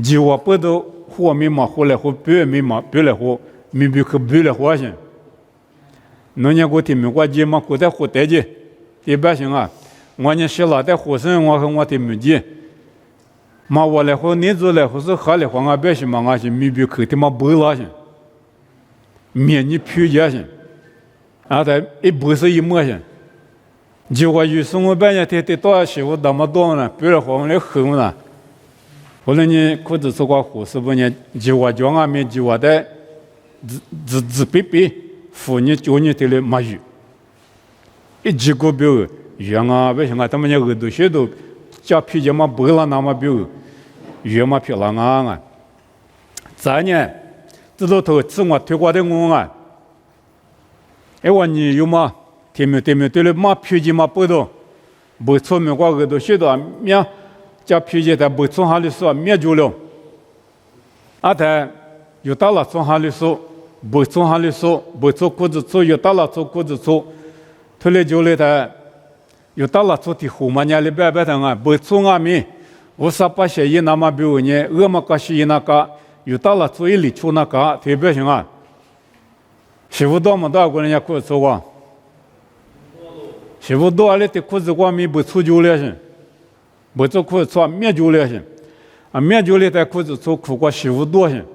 计划不都货没嘛货了或白没嘛白了或没别可白了货些。农业国提名国际嘛，国在湖台的，一般性啊。我呢是老在湖上，我和我提名的，嘛我来和你做来或是喝来和我百姓嘛，我是没必口的嘛不拉些，面你표价些，啊在一不是一模些，就我有时我半夜天多少媳妇那么多呢，不然和我来吼呢。后来呢，可是说个湖是不呢，就我叫俺们就我的自卑卑。妇女教你的了没有，一几个表原啊，为什么他们那耳朵些都加皮筋嘛不了那么表，原嘛漂亮啊！咱呢，知道头自我推过的我啊，哎我你有嘛？对面对了嘛皮筋嘛不多，不错没过耳朵些多面加皮筋的不从哈里说面就了，啊他有到了从哈里说。不从哈里说，不做裤子做，又到了做裤子做，后来就来的，又到了做的后嘛年里边的啊，不从阿米，我啥把些一那么比如呢，我们个是一那个，又到了做一里出那个，特别行啊，媳妇多么多个人家裤子做啊，媳妇多了的裤子光米不出就了行，不做裤子做面就了行，啊面就了的裤子做苦过媳妇多行。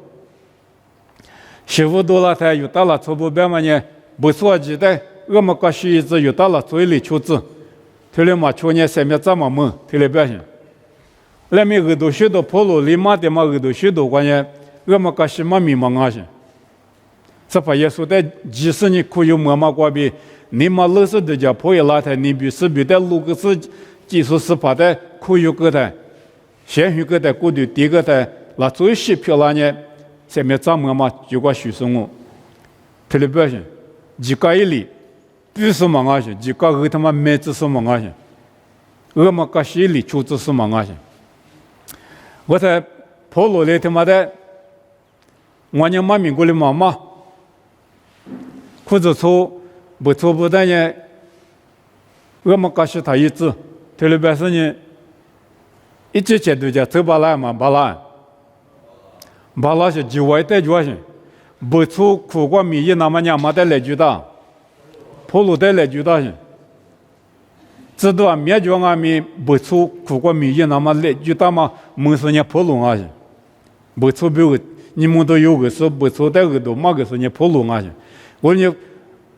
媳妇多了，他又到了初步班嘛呢，不说记得，我们个学子又到了做一类求子，他了嘛去年3月这么猛，他了表现。那么耳朵许多跑路里嘛的嘛耳朵许多关键，我们个是嘛迷茫啊些。这把耶稣的即使你可有么么过比，你嘛老是的家跑一拉他，你比是比的路个是技术是怕的可有个的，先许个的过度第个的，那最细漂亮呢？前面怎么嘛就个学生哦，特别表现，几个一里，必是忙啊些，几个他妈没知是忙啊些，么个心里处置是忙啊些。我在婆罗里他妈的，我娘妈咪过来妈妈，裤子粗不粗不但呢，么个是他一直，特别是呢，一直接对着走巴拉嘛巴拉。巴拉是就外带住些，不出苦瓜米一那么娘妈带来住的，婆罗带来住的些，知道啊？灭绝啊米不出苦瓜米一那么来住的嘛，没说人婆罗啊些，不出别个，你们都有个说不出带个都嘛个说人婆罗啊些，我呢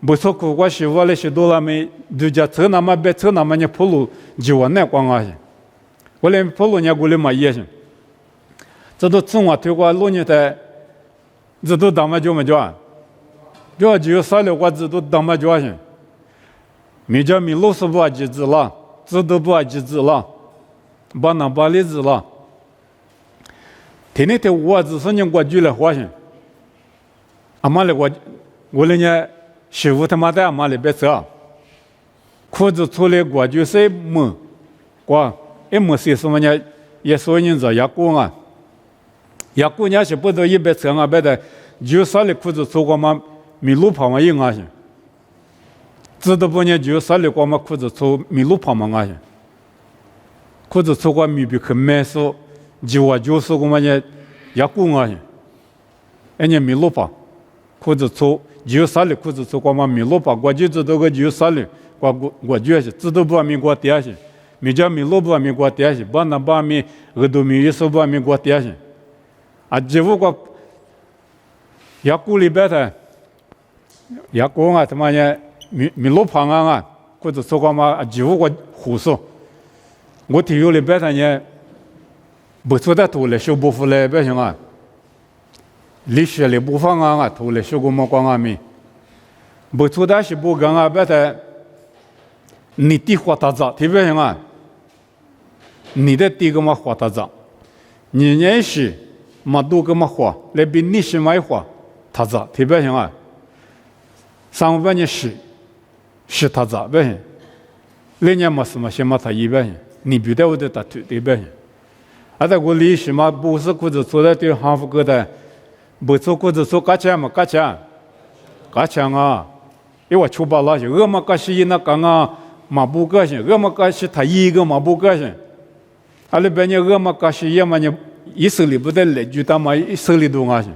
不出苦瓜是我来是多了没，对着车那么别车那么人婆罗就我那光啊些，我连婆罗人过来嘛也些。这都从我推过路呢的，这都当么叫么叫？叫就啥了？我这都当么叫些？没叫没路是不啊机子了，这都不啊机子了，把那把例子了。天天我只是人过去了花钱，阿妈嘞我嘞呢媳妇他妈的阿妈嘞别扯，裤子出来过去谁没，过也没谁什么呢？也说人这也过啊。也姑娘是不都一百车啊，别的就啥的裤子穿过嘛，米路跑嘛硬啊些，知道不呢？就啥的过嘛裤子穿米路跑嘛啊些，裤子穿过米比可买手，就是过嘛呢，也姑啊些，人家米路跑，裤子穿就啥的裤子穿过嘛米路跑，过去知道个就啥的，过去些，知道不米过点些，米叫米路不米过点些，把那把米耳朵米一手不米过点些。啊，几乎个也鼓里边的，也讲啊，他妈呢，米路旁啊，或者说个嘛，几乎个胡说。我体育里边的呢，不错的图来修不服来，别行啊。历史里不放啊，图来修个么光啊咪，不错的是不讲啊，别的，你地花大早，特别行啊，你的地个嘛花大早，你认识。嘛多个嘛花，来比你是买花，他咋特别行啊？300年是他咋别行？来年嘛什么什么他一别行？你别的我的他特别行。啊，在我历史嘛不是裤子做的对行服个的，不做裤子做干钱嘛干钱啊！因为我出巴拉去，嘛干是那刚啊嘛不干些，嘛干是他一个嘛不干些，啊那边呢嘛干是也嘛呢。以色列不得来就他妈以色列都啊些，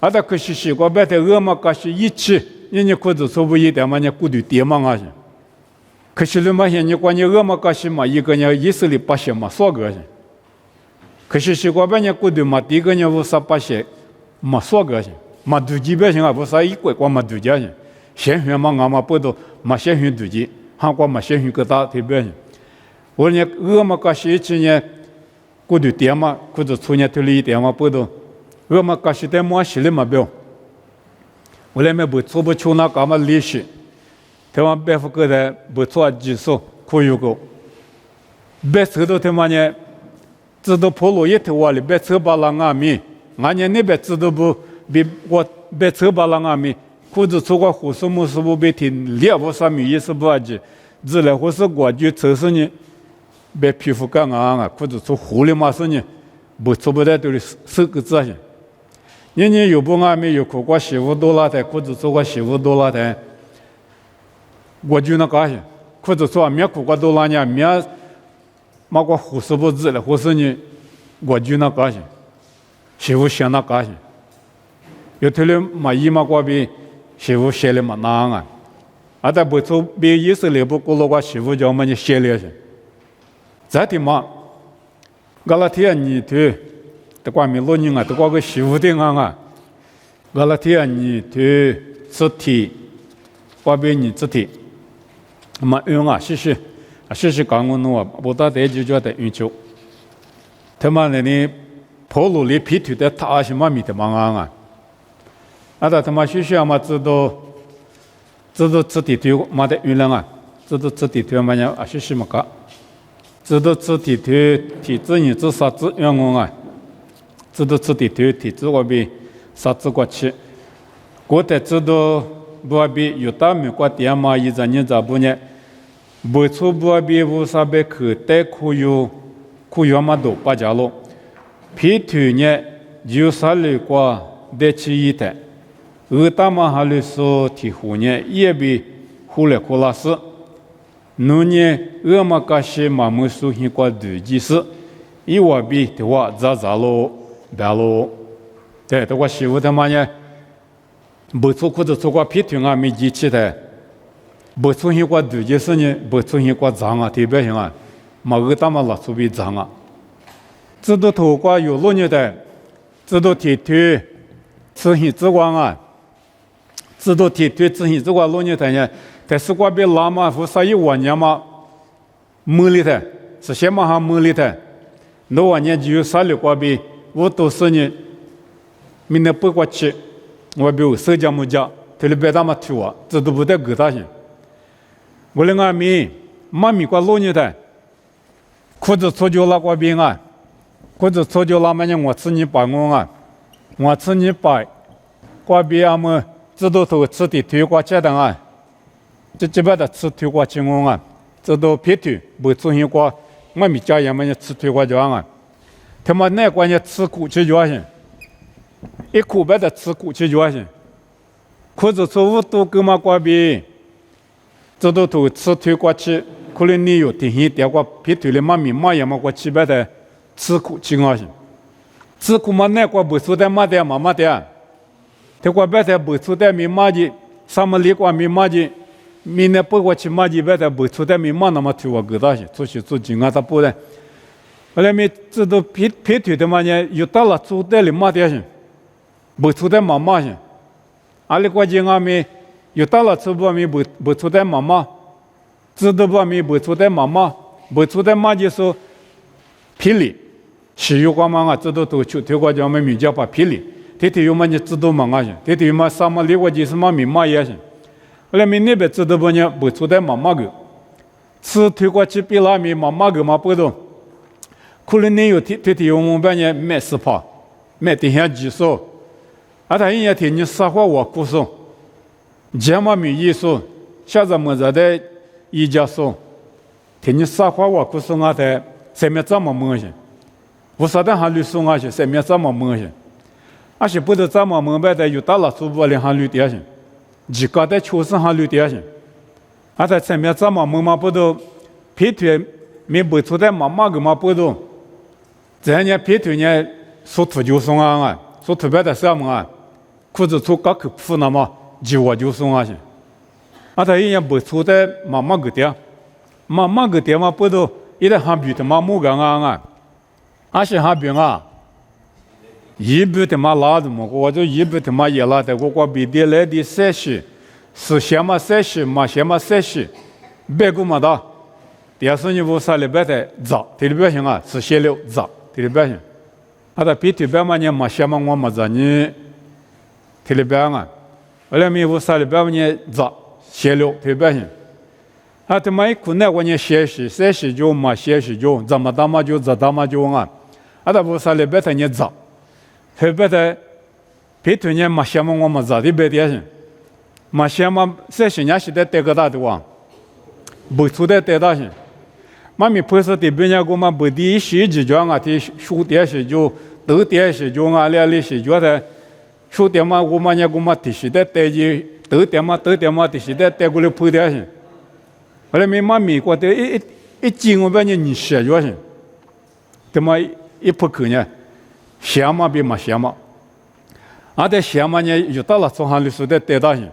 啊，他可是习惯别的嘛，可是一起，人家裤子穿不一点嘛，人家固定点嘛啊些，可是了嘛，现在关键嘛，可是嘛，一个人以色列八些嘛，少个些，可是习惯别人固定嘛，第一个人无啥八些嘛，少个些，嘛独几百姓啊，无啥一块光嘛独家些，先选嘛俺嘛不都嘛先选独几，韩国嘛先选个大特别些，我呢嘛可是一起呢。过度点嘛，或者出年头里一点嘛，不都，嘛搞些点么事了嘛表，我来没不做不出那干嘛历史，台湾百户个的不做技术可有个，别扯到他妈呢，知道婆罗一头话里别扯巴拉阿米，俺年那边知道不比我别扯巴拉阿米，或者出个胡什么事不别听，猎不啥米意思不阿吉，只来或是过去测试呢。别皮肤干啊，或者说狐狸嘛是呢，不做不得都是四个字些。人有不俺没有苦瓜媳妇多了的，或者做个媳妇多了的，我就那个些，或者说没苦瓜多了呢，没嘛个胡说不字了，或是呢，我就那个些，媳妇想那个些，有头了嘛姨嘛个比媳妇写了嘛那啊，啊但不做比以色列不过了个媳妇叫嘛你写了些。再的嘛，阿拉天你对，这关于老人啊，这个媳妇的啊，阿拉天你对肢体，关于你肢体，嘛用啊，谢谢讲我弄啊，不大得就叫的运球，他妈的呢，跑路里皮腿的他是嘛米的忙啊，啊他妈谢谢嘛知道肢体对嘛的运量啊，知道肢体对嘛呀，谢谢嘛个。知道肢体对体质你至啥子愿望啊？知道肢体对体质我比啥子过去，我得知道 bua bi yuta mi kwa tia ma yi za ni za bu ne bu chu bua bi vu sa be khu te khu yu ma do pa ja lo pi tu ne ju sa le kwa de chi yi te u ta ma ha le so ti hu ne ye bi hu le ko la si nu ne e ma ka shi ma mu su hi kwa du ji si i wa bi te wa za za lo ba lo对，这个师傅他妈呢，不出裤子出过皮腿啊，没机器的，不出现过对就是呢，不出现过脏啊，特别行啊，马个大嘛拉出比脏啊，知道头瓜有路呢的，知道铁腿，自行之光啊，知道铁腿自行之光路呢的呢，但是瓜被拉嘛，不是一万年嘛，没里的，是什么还没里的，那万年就有啥了瓜被，我都是呢。明天不过去，我比如社交木家，特别大嘛土啊，这都不得给他行。我那个米，妈咪过老年的，裤子脱掉了过边啊，裤子脱掉了嘛呢，我吃你把我啊，我吃你把，过边啊么，这都头吃的腿过去的啊，这基本的吃腿过去我啊，这都皮腿不出现过，我们家人们吃腿过去啊，他妈那关键吃苦去就行。一苦白的吃苦去就行，裤子错误都给嘛瓜比，这都头吃腿过去，可能你有定性点过皮腿的嘛米嘛也嘛过去白的吃苦去我行，吃苦嘛那过不出的嘛的嘛嘛的，这过白的不出的米嘛的，什么里过米嘛的，米那不过去嘛的白的不出的米嘛那么腿我给他行，出去做金啊他不的，后来米这都皮腿的嘛呢，有到了出的里嘛的行。不出的妈妈行，阿里国家咪有到了吃不咪不出的妈妈，知道不咪不出的妈妈，不出的妈就是皮里，是有光嘛啊，知道都去推国家咪米叫把皮里，天天有嘛你知道嘛啊行，天天有嘛什么里国就是嘛米嘛也行，后来咪那边知道不呢不出的妈妈个，吃推过去比拉咪妈妈个嘛不懂，可能你有天天有我们呢没事怕，没底下技术。啊，他人家听你说话我故事，这么没意思，下次么子的一家说，听你说话我故事啊的，上面这么猛些，我说的还律说啊些，上面这么猛些，而且不得这么猛白的，有大了主播的还律点些，自家的确实还律点些，啊，他上面这么猛嘛不都，皮腿没不出的妈妈个嘛不都，这样呢皮腿呢说土就送啊，说特别的什么啊。裤子出高口铺那么就我就送啊去，啊他人家不出的妈妈个点嘛不都一点还比他妈木杆啊，而且还比啊，一比他妈拉的么，我就一比他妈也拉的，我比的来的三十，是什么三十嘛什么三十，别个嘛的，第二你不啥里边的早，这里边行啊，是写了早，这里边行，啊他比这边嘛呢嘛什么我嘛在你。特别啊，后来咪我啥里边呢？早写了特别行，啊，他妈一困难我呢写诗，写诗就嘛写诗就，怎么打嘛就咋打嘛就啊，啊，他我啥里边他呢早，特别的，别头呢嘛写嘛我嘛早的别点行，嘛写嘛写诗呢是得带个大的哇，不出的带大行，嘛咪不是这边呢我嘛不的写几句啊，的书点诗就，都点诗就啊，里诗就的。说点嘛，我们呢，我们提示的带起，都点嘛，提示的带过来铺点去。后来没嘛美国的一进我们呢，你写就行，他妈一铺口呢，写嘛比嘛写嘛，啊在写嘛呢，有到了从汉律师的带到行，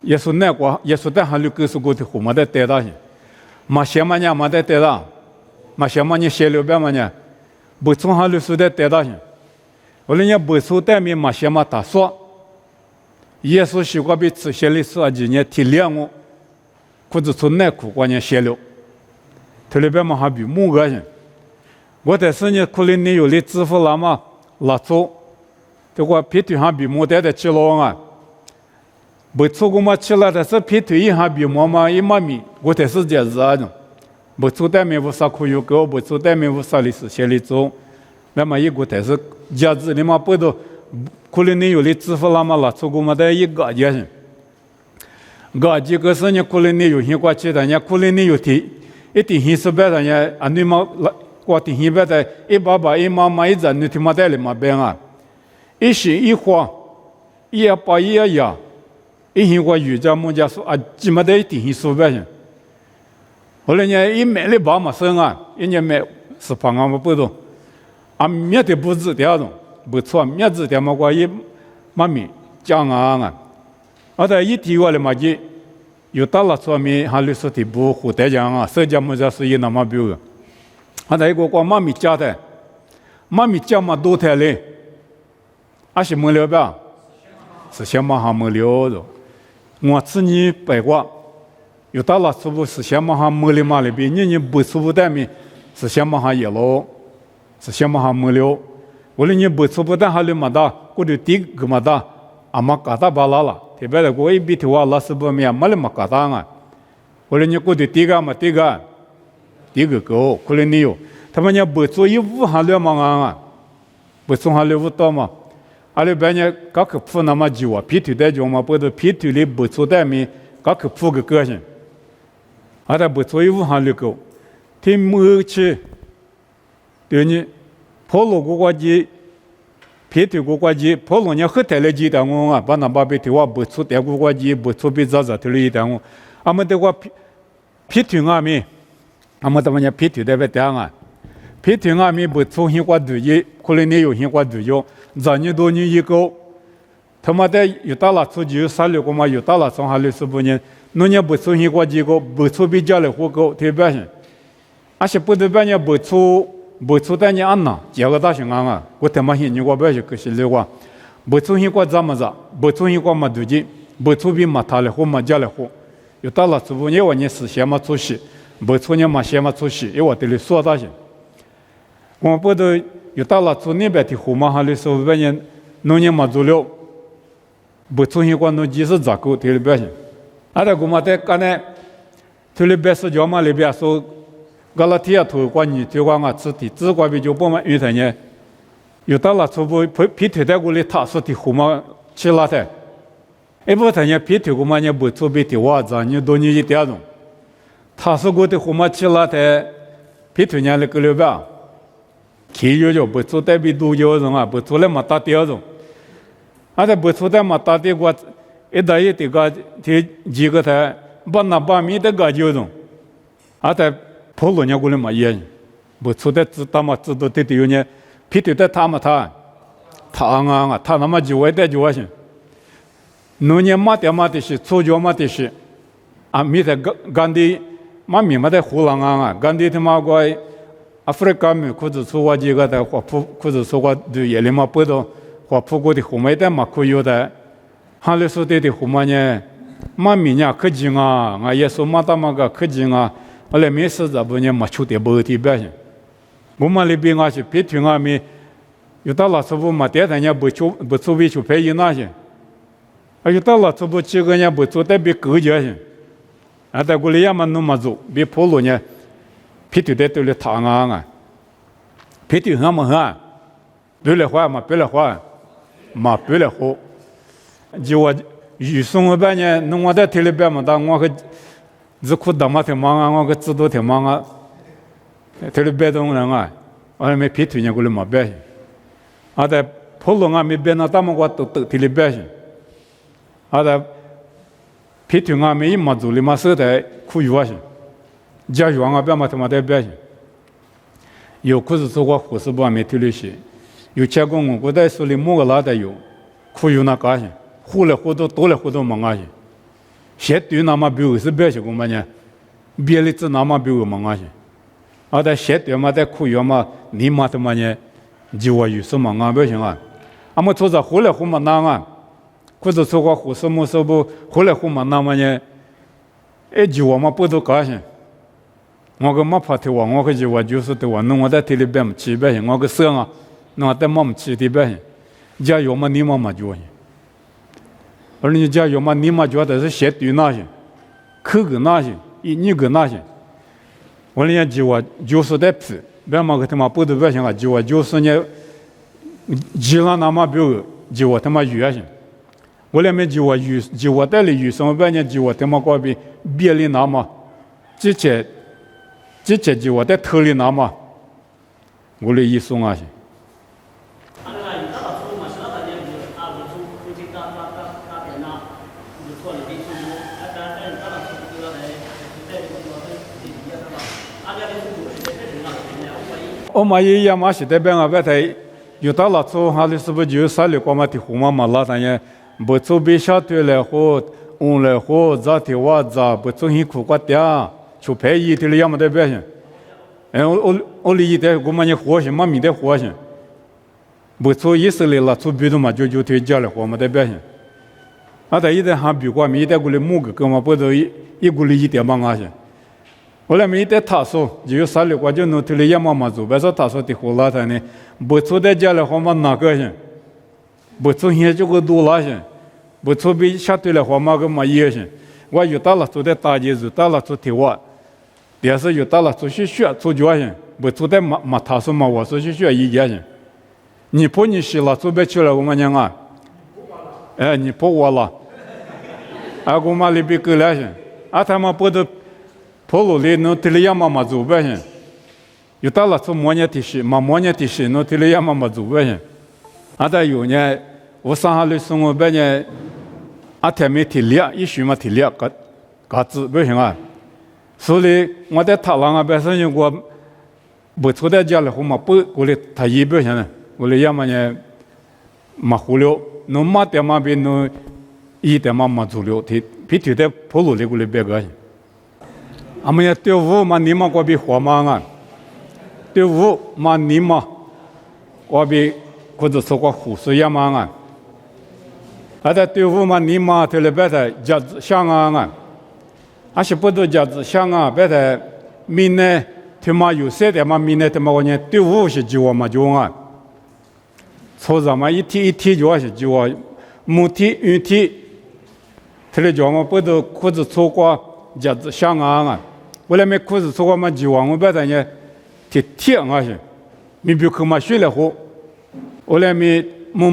也是那个，也是在汉律各是过的户嘛的带到行，嘛写嘛呢嘛的带到，嘛写嘛呢写了边嘛呢，不从汉律师的带到行。我人家不说对面嘛，先嘛打说，耶稣习惯被吃些的时候，今年体谅我，或者从内苦关键写了，特别嘛还比木个人，我但是呢，可能你有的支付了嘛，拉走，这个皮腿还比木带的吃了啊，不错过嘛吃了，但是皮腿一还比木嘛一嘛米，我但是这样子啊，不错对面不啥可有个，不错对面不啥的是写的走。那么一个但是家子里嘛不都，可能你有的支付了嘛，拉出过嘛的一个也行，个几个是呢，可能你有些过去的呢，可能你有提一点些是别的呢，啊，你嘛过点些别的，一爸爸一妈妈一人你听嘛带里嘛变啊，一时一花，一呀把一呀呀，一些过瑜伽木家说啊，起码得一点些说别的。后来呢，一买了爸嘛生啊，一年买是房啊嘛不多，啊，面的不止掉种，不错，面子掉嘛过一妈咪讲啊。而且一提过来嘛就，有大了说明还律师提不胡代讲啊，社交么子是一那么标的。而且一个光妈咪家的，妈咪家嘛多台嘞，还是没了吧？是先嘛还没了的。我自己白话，有大了说不是先嘛还没了嘛里边，你不说不带面，是先嘛还有了，是先嘛还没了。我哩你不说不带还里嘛大，我就第个嘛大，阿妈嘎达巴拉了。特别的，我一比头啊，老师不面没了嘛搞当啊，后来你过去第个狗，后来你有，他们家不做一五还了嘛啊，不做还了五刀嘛，阿里边呢，搞个铺那么久啊，皮头带脚嘛，不是皮头里不做带面，搞个铺个个性，阿他不做一五还了狗，听没去，对呢，跑路过去。皮头过过节，跑路呢后台来接的我啊，把那把皮头啊不出带过过节，不出被扎头里的我，阿么的话皮头啊咪，阿么他们家皮头在不带啊，皮头啊咪不出现过对节，可能你有现过对节，咱你多年一个，他妈的有大了出就三六个嘛，有大了上下60年，农年不出现过几个，不出被家里户口特别些，而且不得半年不出。不出单你安呐，结个大型安啊！我他妈现你我不是可是的话，不出现过怎么着？不出现过嘛对劲，不出比嘛他的货嘛家的货，有到了主你我你是先嘛出息，不出你嘛先嘛出息，因为我这里说大些。我不都有到了主那边的货嘛，还是说别人农业嘛做了，不出现过农机是咋个这里边些？阿达古嘛在干呢，这里边是叫嘛里边说。格拉提亚土关你就光啊，自己自关比就不嘛有的呢，有到了初步皮头在屋里他说的胡嘛吃了的，一部分呢皮头古嘛呢不做皮头袜子，你多年一点钟，他说过的胡嘛吃了的，皮头呢那个了吧，其余就不做代比多有人啊，不做了嘛打掉种，而且不做的嘛打掉过，一打一这个这几个台，把那把米的个就种，而且。跑路呢，我哩嘛也，不出的知道嘛，知道的有呢，皮头的他嘛他啊，他那么就会的就会行。农业嘛的是，出脚嘛的是，啊，米的干的，嘛米嘛的湖南啊，干的他妈个，Afrika米或者说我这个的或普，或者说我对也里嘛不到，或普国的湖面的嘛可有的，哈里说的湖嘛呢，嘛米呢可紧啊，我也说嘛他妈个可紧啊。后来没事，这不呢，没出点不提表现。我们那边啊是别听啊没，有到了这不嘛，第二天不出去去拍一那些，啊有到了这不几个人不做代表狗家些，啊在过来也嘛弄嘛做，别跑路呢，皮头在都来躺啊，皮头很嘛很，别来花嘛别来花，嘛别来花，就我预算我半年弄我在体里边嘛，但我个。只苦他妈挺忙啊，我个知道挺忙啊，这里别动人啊，我没皮头呢，过来嘛别，啊在跑路啊没别那他们我都这里别，啊在皮头啊没一嘛做里嘛手在苦药些，家药啊别嘛他妈在别些，有苦是说我护士部没推了些，有结果我在手里摸个哪的有，苦药那干些，糊来糊都多来糊都忙啊些。现对那么比如是别些个嘛呢，别的只那么比如忙啊些，啊在现对嘛在苦药嘛，你嘛他妈呢，就我有什忙啊不行啊，啊么做着后来后嘛难啊，或者说我护士么说不后来后嘛难嘛呢，哎就我嘛不都干些，我个嘛怕的话，我个就我就是的话，弄我在体里边吃别些，我个生啊，弄在嘛吃的别些，家药嘛你嘛就些。而你家有嘛？你嘛觉得是写对那些，口个那些，你个那些，我人家就我就是在皮，别嘛个他妈不得别行啊！就我就是呢，急了那么比如就我他妈越行，我俩没就我带里有什么半年就我他妈过比别里拿嘛，之前就我带头里拿嘛，我俩一送啊去。我妈爷爷妈是在边啊，外头有到了之后，哈里是不是就啥里光嘛的胡妈妈拉上也不做别下对了或了或咋的哇咋不做辛苦过点，就陪一天了也没得别些。我理解我们也活些，妈咪的活些，不做意思了，做别的嘛就推家了，活没得别些。啊，他一点还比过，没一点过来木个，干嘛不都一过来一点嘛些。后来没得他说，就有啥了，我就弄出来也妈妈做，别说他说的胡拉他呢，不做在家里话嘛哪个些，不做现就个多拉些，不做比下对了话嘛个嘛也些，我有到了做在大街有到了做铁瓦，但是有到了做学做脚些，不做在嘛他说嘛我说学一家些，你不你洗了做别去了我们讲啊，你不我了，啊我嘛里边够了些，啊他们不都。跑路里弄提了也妈妈做呗些，有到了做磨年的事，磨年的事弄提了也妈妈做呗些。啊，但有呢，我上下来送我呗呢，啊天没提了，一许嘛提了，嘎子不行啊。所以我在他那边生意我不出在家里后嘛不，我来他一不行了，我来要么呢，嘛胡了，弄嘛点嘛别弄一点嘛做了，提比提在跑路里我来别个。俺们也对五嘛，你嘛过比活嘛啊，对五嘛你嘛过比或者说过胡水呀嘛啊，啊在对五嘛你嘛对了别的家子乡啊，还是不多家子乡啊，别的民呢他妈有些的嘛民呢他妈我呢对五是就我嘛就啊，错着嘛一天就是就我，母天雨天，他的叫嘛不多或者错过家子乡啊。我来没裤子做我们就往我别的呢，贴啊些，没比可嘛学了好，我来没嘛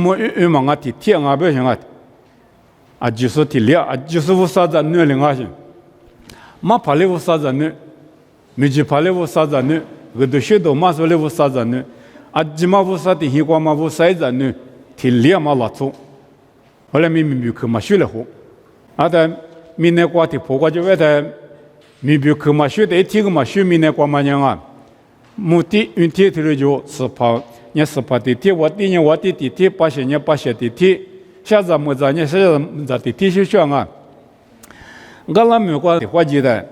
啊贴啊不行啊，啊就是贴了啊就是我啥子女人啊些，嘛怕了我啥子女，没去怕了我啥子女，我都学到嘛说了我啥子女，啊起码我啥的希望嘛我啥子女，贴了嘛拉错，后来没比可嘛学了好，啊但明年过的破过就为的。你比如科嘛学的一天个嘛学明年过嘛样啊，目的云天头了就是怕，你是怕的天，我的天，八些的天，下次么子你下次的天就选啊。我那美国的话记得，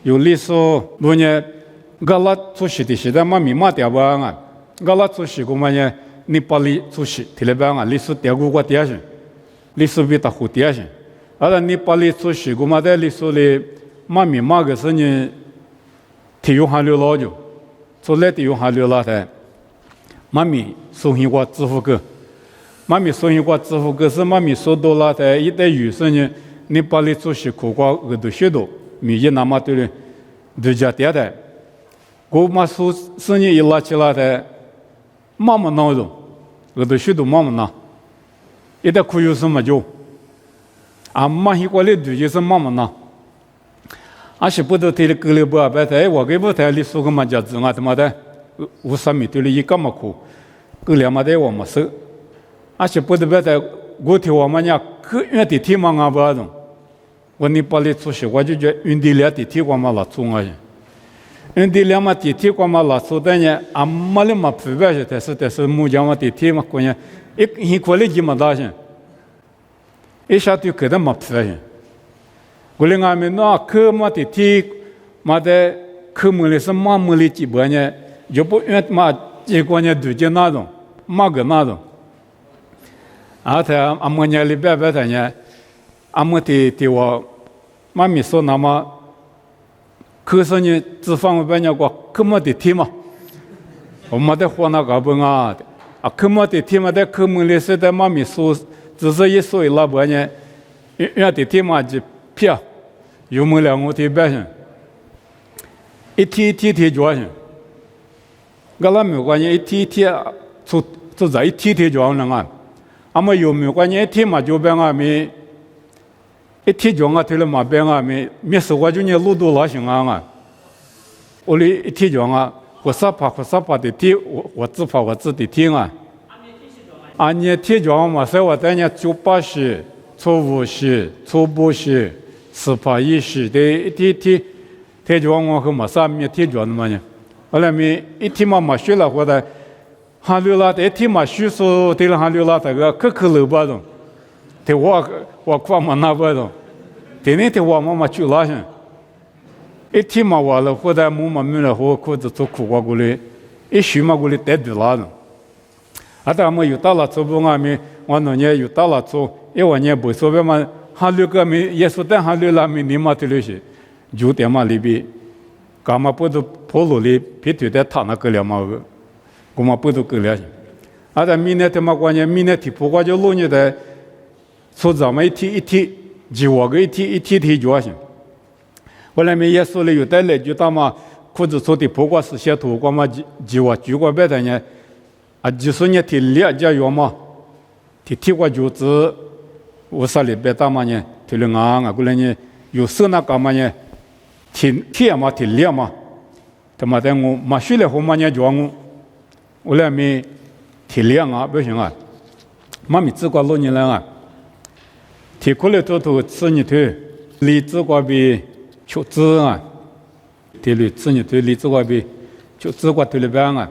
有历史多年，我那做事的时代嘛密码掉吧啊，我那做事个嘛呢，你把你做事提了吧啊，历史掉过掉些，历史比他好掉些，而你把你做事个嘛在历史里。嘛密码个是呢，体育行业老久，做来体育行业老的，嘛咪送行过支付个，嘛咪送行过支付个是嘛咪收到了的，一代有时呢，你把你做些苦瓜我都学到，米一那么对了，都家点的，我嘛说生意一拉起来的，嘛么闹着，我都学到嘛么闹，一代苦有什么就，啊嘛行过来对就是嘛么闹。啊，是不都提了格里不啊？白台我给不台里说个嘛家子啊，他妈的，50米对了一个嘛苦，格里嘛的我没收。啊，是不都白台我听我们家可远的天嘛啊不啊种，我你把你出去，我就觉远的两的天光嘛拉出啊去，远的两嘛的天光嘛拉出的呢，啊没了嘛不白些，但是木匠嘛的天嘛过呢，一过来就嘛大些，一下就给他嘛不白些。我们俺们那科嘛的天，嘛的科目里是嘛么里几百呢？就不远嘛，结果呢都就那种，嘛个那种。啊，他俺们家里边的呢，俺们的我，妈咪说那么，可是呢，只放我边呢个科么的天嘛，我们的活那个不啊，啊科么的天嘛，在科目里是在妈咪说，只是一说一拉不呢，远的天嘛就偏。有么两个天白些，一天脚些，我那没关系，一天做在一天脚那啊，阿么有没关系？一天嘛就变啊咪，一天就啊退了嘛变啊咪，没事我就你路途老行啊，我哩一天就啊，我啥怕的天，我只怕我自己天啊。啊，你天就嘛，所以我在你初八时、初五时、初八时、18、10的一天，天就我和嘛啥咪天就嘛呢？后来咪一天嘛学了或者。哈溜拉的一天嘛，学说对了哈溜拉这个可乐巴种，对我夸嘛那巴种，对那天我嘛去拉上，一天嘛我了或者木嘛没了或裤子做苦瓜过来，一学嘛过来带住拉种，啊但我有到了做不俺们，我那年有到了做，一万年不说别嘛，哈溜个咪也说但哈溜拉咪你嘛对了些，就点嘛里边，干嘛不都跑路里别对待他那个了嘛个。我们不都够了，啊！但明年他妈关键，明年提不过就弄你的，说咱们一天，就我个一天就行。后来没也说了，有的来就他妈裤子说的不过是些土，我们就我举过别的呢，啊，就是你提两家药嘛，提过就子，我啥里别他妈呢，提了啊，过来呢，有时那干嘛呢，提嘛提两嘛，他妈的我马学了后嘛呢就我。我来没体谅啊，不行啊！妈咪自个弄你来啊！体过来头吃你头，里自个比出资啊！体里吃你头，里自个比出资个头里边啊！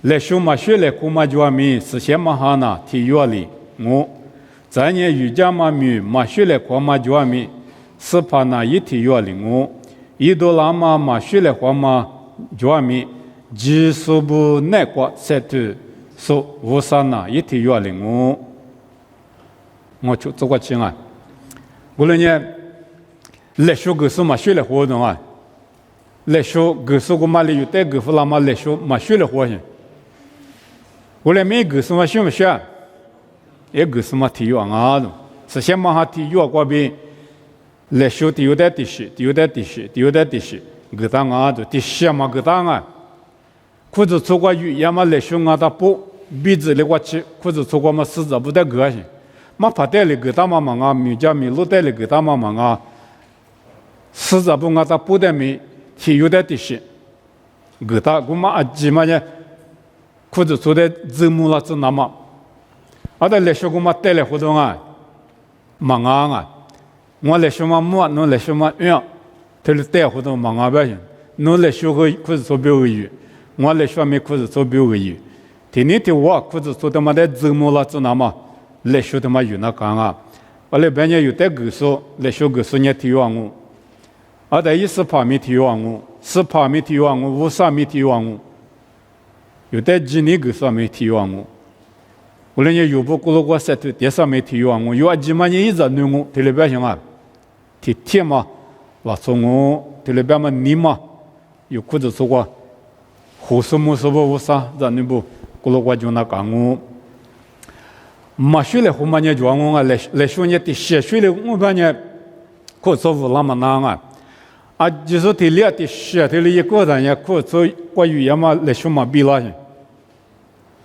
来学嘛学来苦嘛就咪实现嘛哈呐，体育里我，咱年瑜伽嘛咪嘛学来苦嘛就咪，是怕那一体育里我，一多拉嘛学来苦嘛就咪。技术部内国在对说无啥呢？一天要领我就做过去啊。我那年来学个什么学的活动啊？来学个什么嘛里有带个弗拉嘛来学嘛学的活动。我来没个什么学没学？也个什么体育啊？是先嘛哈体育过边来学体育的地区，个当啊就地区嘛个当啊。裤子穿过雨，要么来学俺的布，鼻子来过去，裤子穿过嘛死着不得个性，嘛怕带来个大妈妈啊，米家米路带来个大妈妈啊，死着不俺的布的米，体育的这些，个大我嘛阿姐嘛呢，裤子穿的字母了字那么，阿的来学我嘛带来活动啊，忙啊，我来学嘛木，侬来学嘛样，他来带活动忙啊不行，侬来学个裤子穿标个语。我来学没裤子做标个语，天天的我裤子做他妈的字幕了，知道吗？来学他妈有那讲啊，我来半年有带歌手来学歌手呢体育我，而在18米体育我，18米体育我，53米体育我，有带几年歌手没体育我，我来呢有不过了我3头13米体育我，有几万年一直弄我，体里边行啊，天天嘛，老做我体里边嘛你嘛，有裤子做过。胡说木说不无啥，咱那不，过了我就那讲我，马学了后嘛呢就我啊来学呢的写学了我把呢，可做不那么难啊，啊就是的两的写的了一个人呀可做关于呀嘛来学嘛比了些，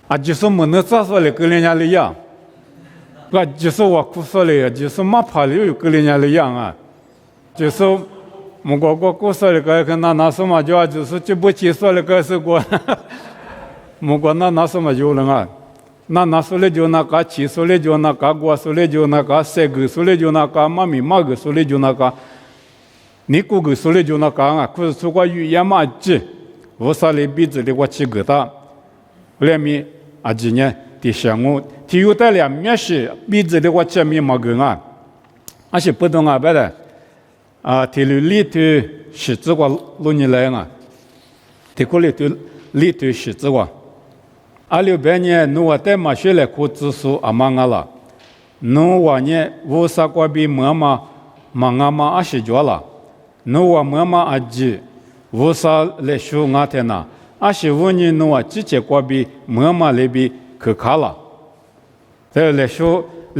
啊就是没能咋说了跟人家的样，啊就是我可说了就是马怕了有跟人家的样啊，就是。我说了个那什么叫就是这不起说了个是过，那什么就了啊，那说了就那个起说了就那个我说了就那个三个说了就那个妈咪妈个说了就那个，你哥哥说了就那个啊，可是说过语言嘛记，我啥里鼻子里我起个大，后面啊几年的项目，体育的两面是鼻子里我起面嘛个啊，还是不懂啊别的。啊，体育里头写字个弄你来啊，体育里头写字个，阿六百年侬我带嘛学来课指数阿妈阿了，侬我呢无啥个比妈妈阿妈阿是着了，侬我妈妈阿姐无啥来学俺天呐，阿是我呢侬我姐姐个比妈妈来比可卡了，再来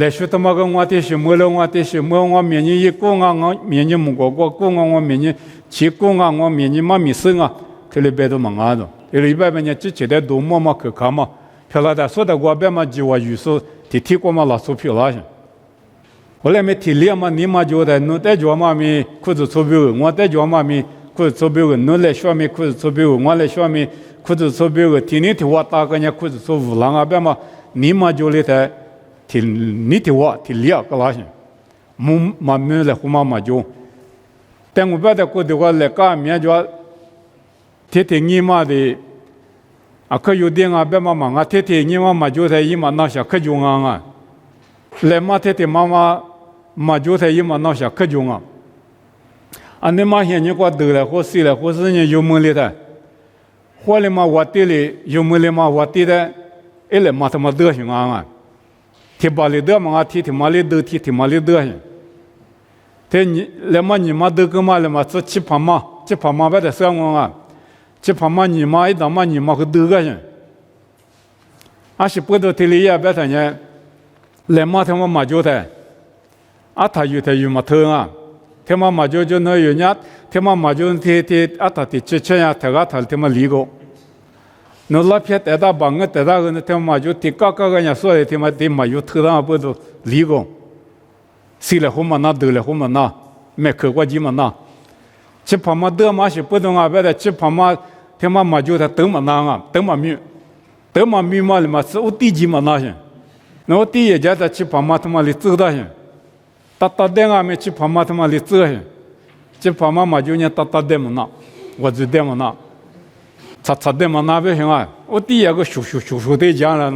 学他妈个我的是没了我的是没我明年一个我明年木个我明年七个我明年嘛米生啊，这里边都忙啊的，这里边呢之前的多么可看嘛，后来的说的我边嘛就我有时提过嘛老出票了些。后来没提了嘛，你嘛觉得侬在家嘛咪裤子出票，我在家嘛咪裤子出票，侬来学咪裤子出票，我来学咪裤子出票，天天提我大个人裤子出五郎啊，别嘛你嘛觉得在提你提我提了个那些，木嘛没来胡嘛就，但我别的过的话来干面就，天天你嘛的。可有点啊，别嘛忙啊，天天你嘛就在伊嘛那些可用啊，来嘛天天妈就在伊嘛那些可用啊，你嘛现你过得了或死了，或是你有门里的，或里嘛我地里有门里嘛我地的，来嘛他妈得行啊，天把里得嘛天嘛里得天嘛里得行，天你来嘛你嘛得个嘛来嘛这七盘嘛别的生活啊。这怕嘛你妈一到嘛你妈会得个人，是不到天里也别谈呢，来嘛他妈就在，他有嘛头啊，他妈就那有伢，他妈就天他的之前呀，他嘛离过，那那片带到帮个带到个他妈就天个人说的他妈有头上不都离过，谁来后嘛那得了后嘛那，没客观几嘛那。这怕嘛得嘛是不懂啊，别的这怕嘛，他妈就在等嘛那啊，等嘛米嘛是我地基嘛那些，那我第一家在这怕嘛他妈里走的些，打电啊没这怕嘛他妈里走些，这怕嘛就人打电嘛那，我就电嘛那，擦电嘛那不行啊，我第一个咻的讲了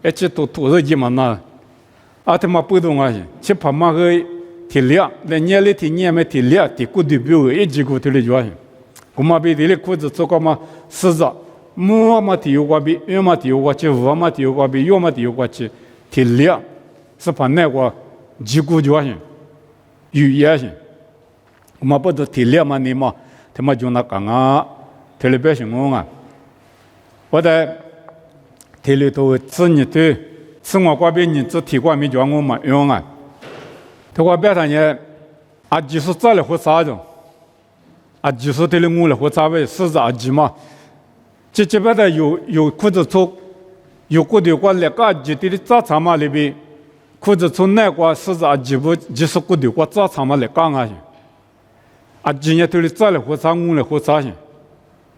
喏，这都土肉鸡嘛那，他妈不懂啊些，这怕嘛个。提了，那年里提年没提了，提过的表一直过提了就行。我们比提的裤子做个嘛四十，木嘛提有过比，月嘛提有过去，五嘛提有过比，月嘛提有过去，提了是把那个几过就行，有也行。我们不都提了嘛？你嘛，他妈就那讲啊，提了别行我啊，我在提里头吃你对，吃我过边你只提过没叫我嘛用啊。他话别谈呢，就是这里或啥种，就是这里我了或啥位是几嘛，这边的有裤子出，有过的过来个就的早餐嘛里边，裤子出那个是几不就是过的过早餐嘛来讲啊去，今年这里这里或啥我了或啥去，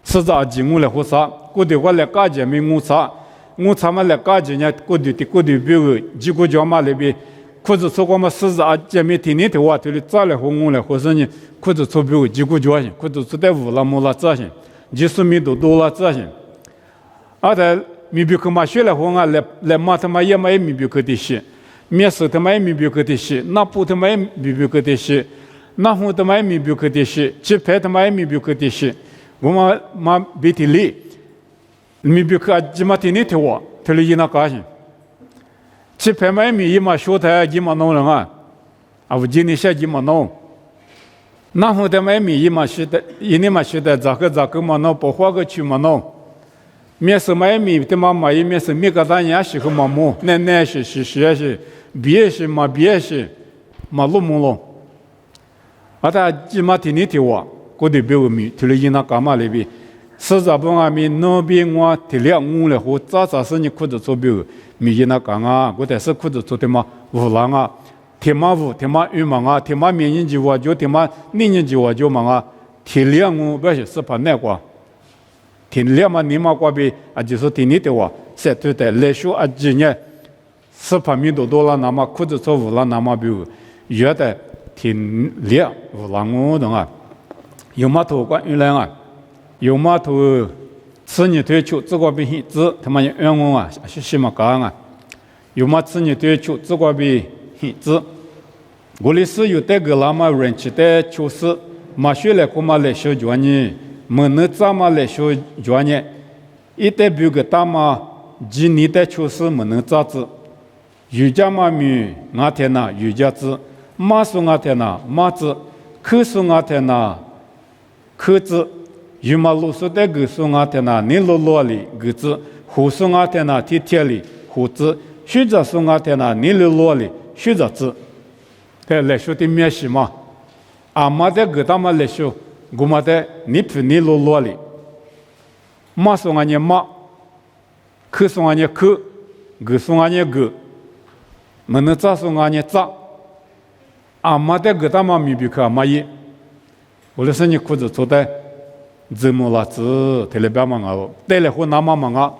是几我了或啥，过的过来个就没我啥嘛来个今年过的比如几个家嘛里边。裤子出过嘛是姐妹天天的话，这里早来和我来，或是呢裤子出比如几个家行，裤子出在五了木了这行，就是米多了这行，在米比克嘛学了和我来嘛他妈也没米比克的些，面试他妈也米比克的些，那布他妈也米比克的些，那红他妈也米比克的些，鸡排他妈也米比克的些，我们嘛比提里，米比克几嘛天天的话，这里一那高兴。这拍卖米一嘛学台一嘛弄人啊，我今年下一嘛弄，那后的买米一嘛学的，一年嘛学的咋个嘛弄，不花个去嘛弄，面是买米的嘛买一面是米个大年是个嘛木，那是，别是嘛弄木弄，他几嘛天天的话，过的别个米，提了一那干嘛里边，实在不阿米那边我提了我了后，咋是你裤子做别个。米一那讲啊，我但是裤子做的嘛五郎啊，天马鱼忙啊，天马明年就我就天马明年就我就忙啊，天亮我不是怕那个，天亮嘛你嘛过比就是天你的话，是对的，来说今年是怕米多了，那么裤子做五郎那么比如约的天亮五郎我懂啊，有嘛头关原来啊，有嘛头。吃你退休，这个比子他妈冤枉啊！是么讲啊？有嘛吃你退休，这个比子，我的是有这个那么人气的就是马学来过嘛来学专业，没能怎么来学专业，一代表个大嘛，几年的就是没能咋子，有家嘛米俺天呐有家子，马说俺天呐马子，可说俺天呐可子。有嘛路说的个说俺天呐，你罗里个子，胡说俺天呐，天里胡子，学着说俺天呐，你罗里学着子，在来说的面试嘛，妈的个他妈来说，我妈的你皮你罗里，马说俺伢马，可说俺伢可，个说俺伢个，门的扎苏阿尼扎，阿妈的个大妈米比克阿妈伊，我的生意裤子做的，怎么了？子特别忙啊！带来后那么忙啊，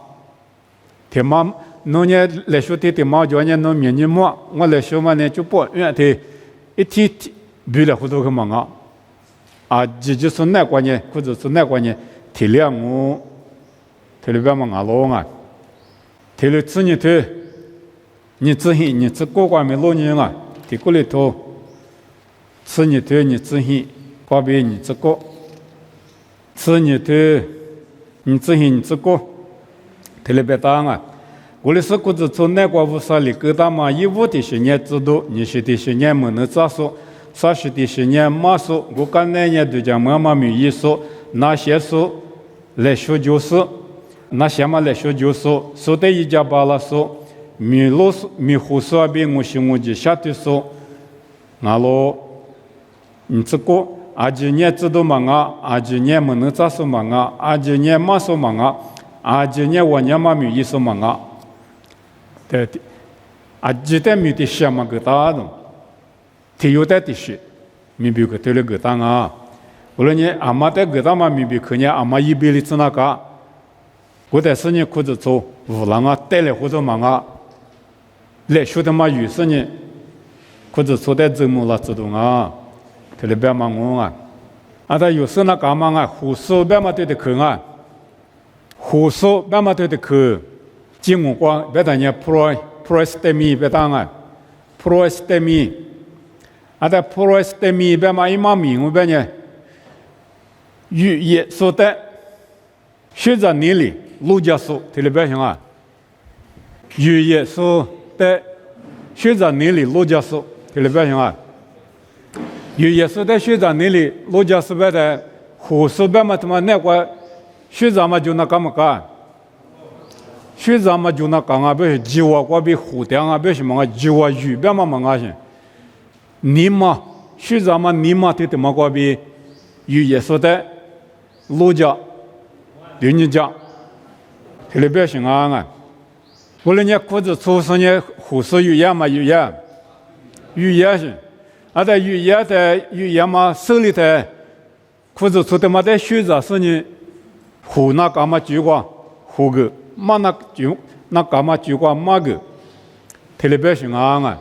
天妈侬呢来说天妈叫呢侬明年么？我来说嘛呢就不远的，一天比来后头个忙啊，啊，就是那关呢，裤子是那关呢，体谅我，特别忙啊咯啊，特别吃你头。你自己，你自过关没落人啊？提过来头，吃你头，你自己，瓜别你自过，吃你头，你自己你自过，特别大啊！我的是估计从那个无啥里个大嘛，一五的是年制度，你是的是年没能咋说，啥是的是年马说，我刚那年都讲妈妈没意说，那些说来说就是，那些嘛来说就是，说的一家巴拉说。米胡说比我是我的下头说，那咯，你这个阿几年知道嘛啊，阿几年没能咋说嘛啊，阿几年马说嘛啊，阿几年我年嘛米意说嘛啊，对的，阿几代米的什么个大东，体有的的是，米比个对了个大啊，无论你阿妈的个大嘛米比可能阿妈一辈子那个，我在是你裤子做无浪啊，带来或者嘛啊。来说的嘛，有时呢，或者说的怎么了，知道啊？特别别忙我啊！啊，他有时那干嘛啊？胡说别嘛对的去啊！胡说别嘛对的去，金木光别当年 pro 别当啊 pro 啊，在 pro 别嘛一嘛名我别呢，语言说的，学在你里，陆家说特别别行啊，语言说。在学长那里陆家说，这里边行啊，也是在学长那里陆家是边的，胡说边嘛他妈那个学长嘛就那干嘛干？学长嘛就那干啊，别是鸡窝瓜比胡掉啊，别什么啊鸡窝鱼边嘛嘛些，你嘛学长嘛你嘛对的嘛瓜比，也是在陆家刘你家，这里边行啊。无论你裤子出生呢，胡说语言嘛语言是，啊在语言嘛手里头，裤子出的嘛在学着是呢，胡那干嘛句话胡个，嘛那干嘛句话嘛个，特别行啊，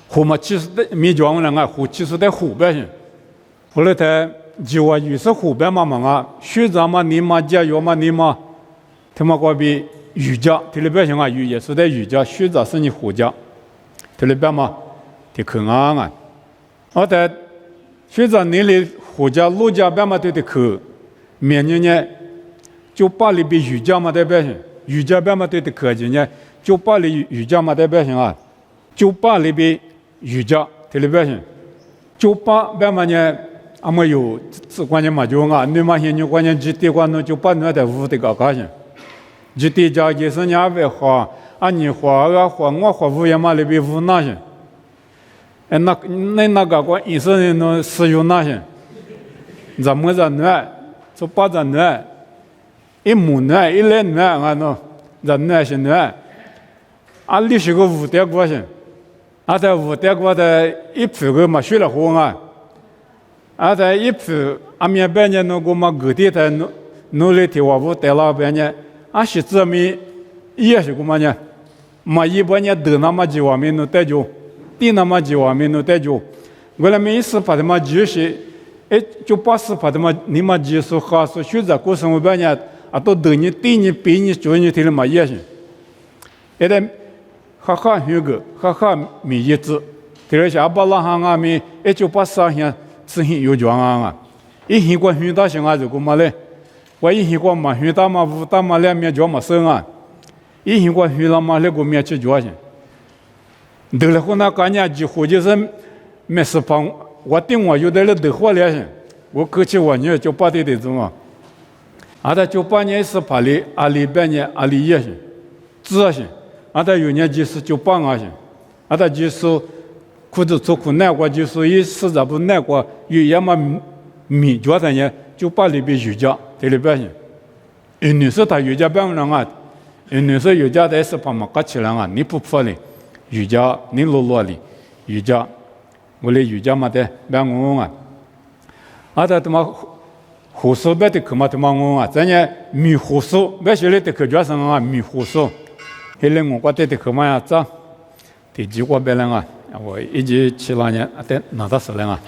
胡嘛其实的没讲人啊，胡其实的胡别行，后来他就话语是胡别嘛嘛啊，学着嘛你嘛加油嘛你嘛，他妈个比。儒家，特别像啊，儒也是在儒家，学者是你儒家，特别嘛，的可啊，我在学者那里儒家、儒家边嘛对的可，明年呢，就把里边儒家嘛代表性，儒家边嘛对的可今年就把里儒家嘛代表性啊，就把里边儒家特别性，就把边嘛呢，俺们有只关键嘛就啊，你嘛现你关键几点关呢，就把那的屋的搞高兴。就地家就是你爱花，啊你花啊花，我花五元嘛里边五那些，哎那个关意思呢？那使用那些，怎么着呢？就把着呢，一亩呢，一来呢，啊那人呢是呢，啊历史个五点过去，啊在五点过的一批个嘛学了活啊，啊在一批阿面半年那个嘛各地的努力的话不带了半年。啊，是这么也是个嘛呢？嘛一般呢都那么几万名都带住，地那么几万名都带住。我来没事把他们就是，哎，就把事把他们你们技术好说学着过生活半年啊，都等你对你比你做你听了嘛也行。现在哈哈那个哈哈没意思，第二下把那行啊没，哎就把上下自行有装啊，一行过很大行啊这个嘛嘞。我一过嘛，学大嘛，武大嘛，两面脚嘛生啊，一过学了嘛，那个面去脚去。得了后那干年几乎就是没事帮我顶我有的了得活了些，我过去我女就把的怎么，啊他就把年是把里阿里半年阿里也行，这行，啊他有年就是就帮啊行，啊他就是裤子做裤难过就是一实在不难过，有也嘛米脚的呢，就把里边瑜伽。这里边女士她瑜伽边人啊，女士瑜伽的是把嘛搞起来啊，你不破的，瑜伽你落落里瑜伽，我嘞瑜伽嘛的办公啊，阿达他妈胡说白的可嘛他妈我啊，咱也米胡说，别说嘞的可叫什么啊米胡说，后来我觉得的可嘛呀，这，第几个别人啊，我197年啊，对，哪到10人啊？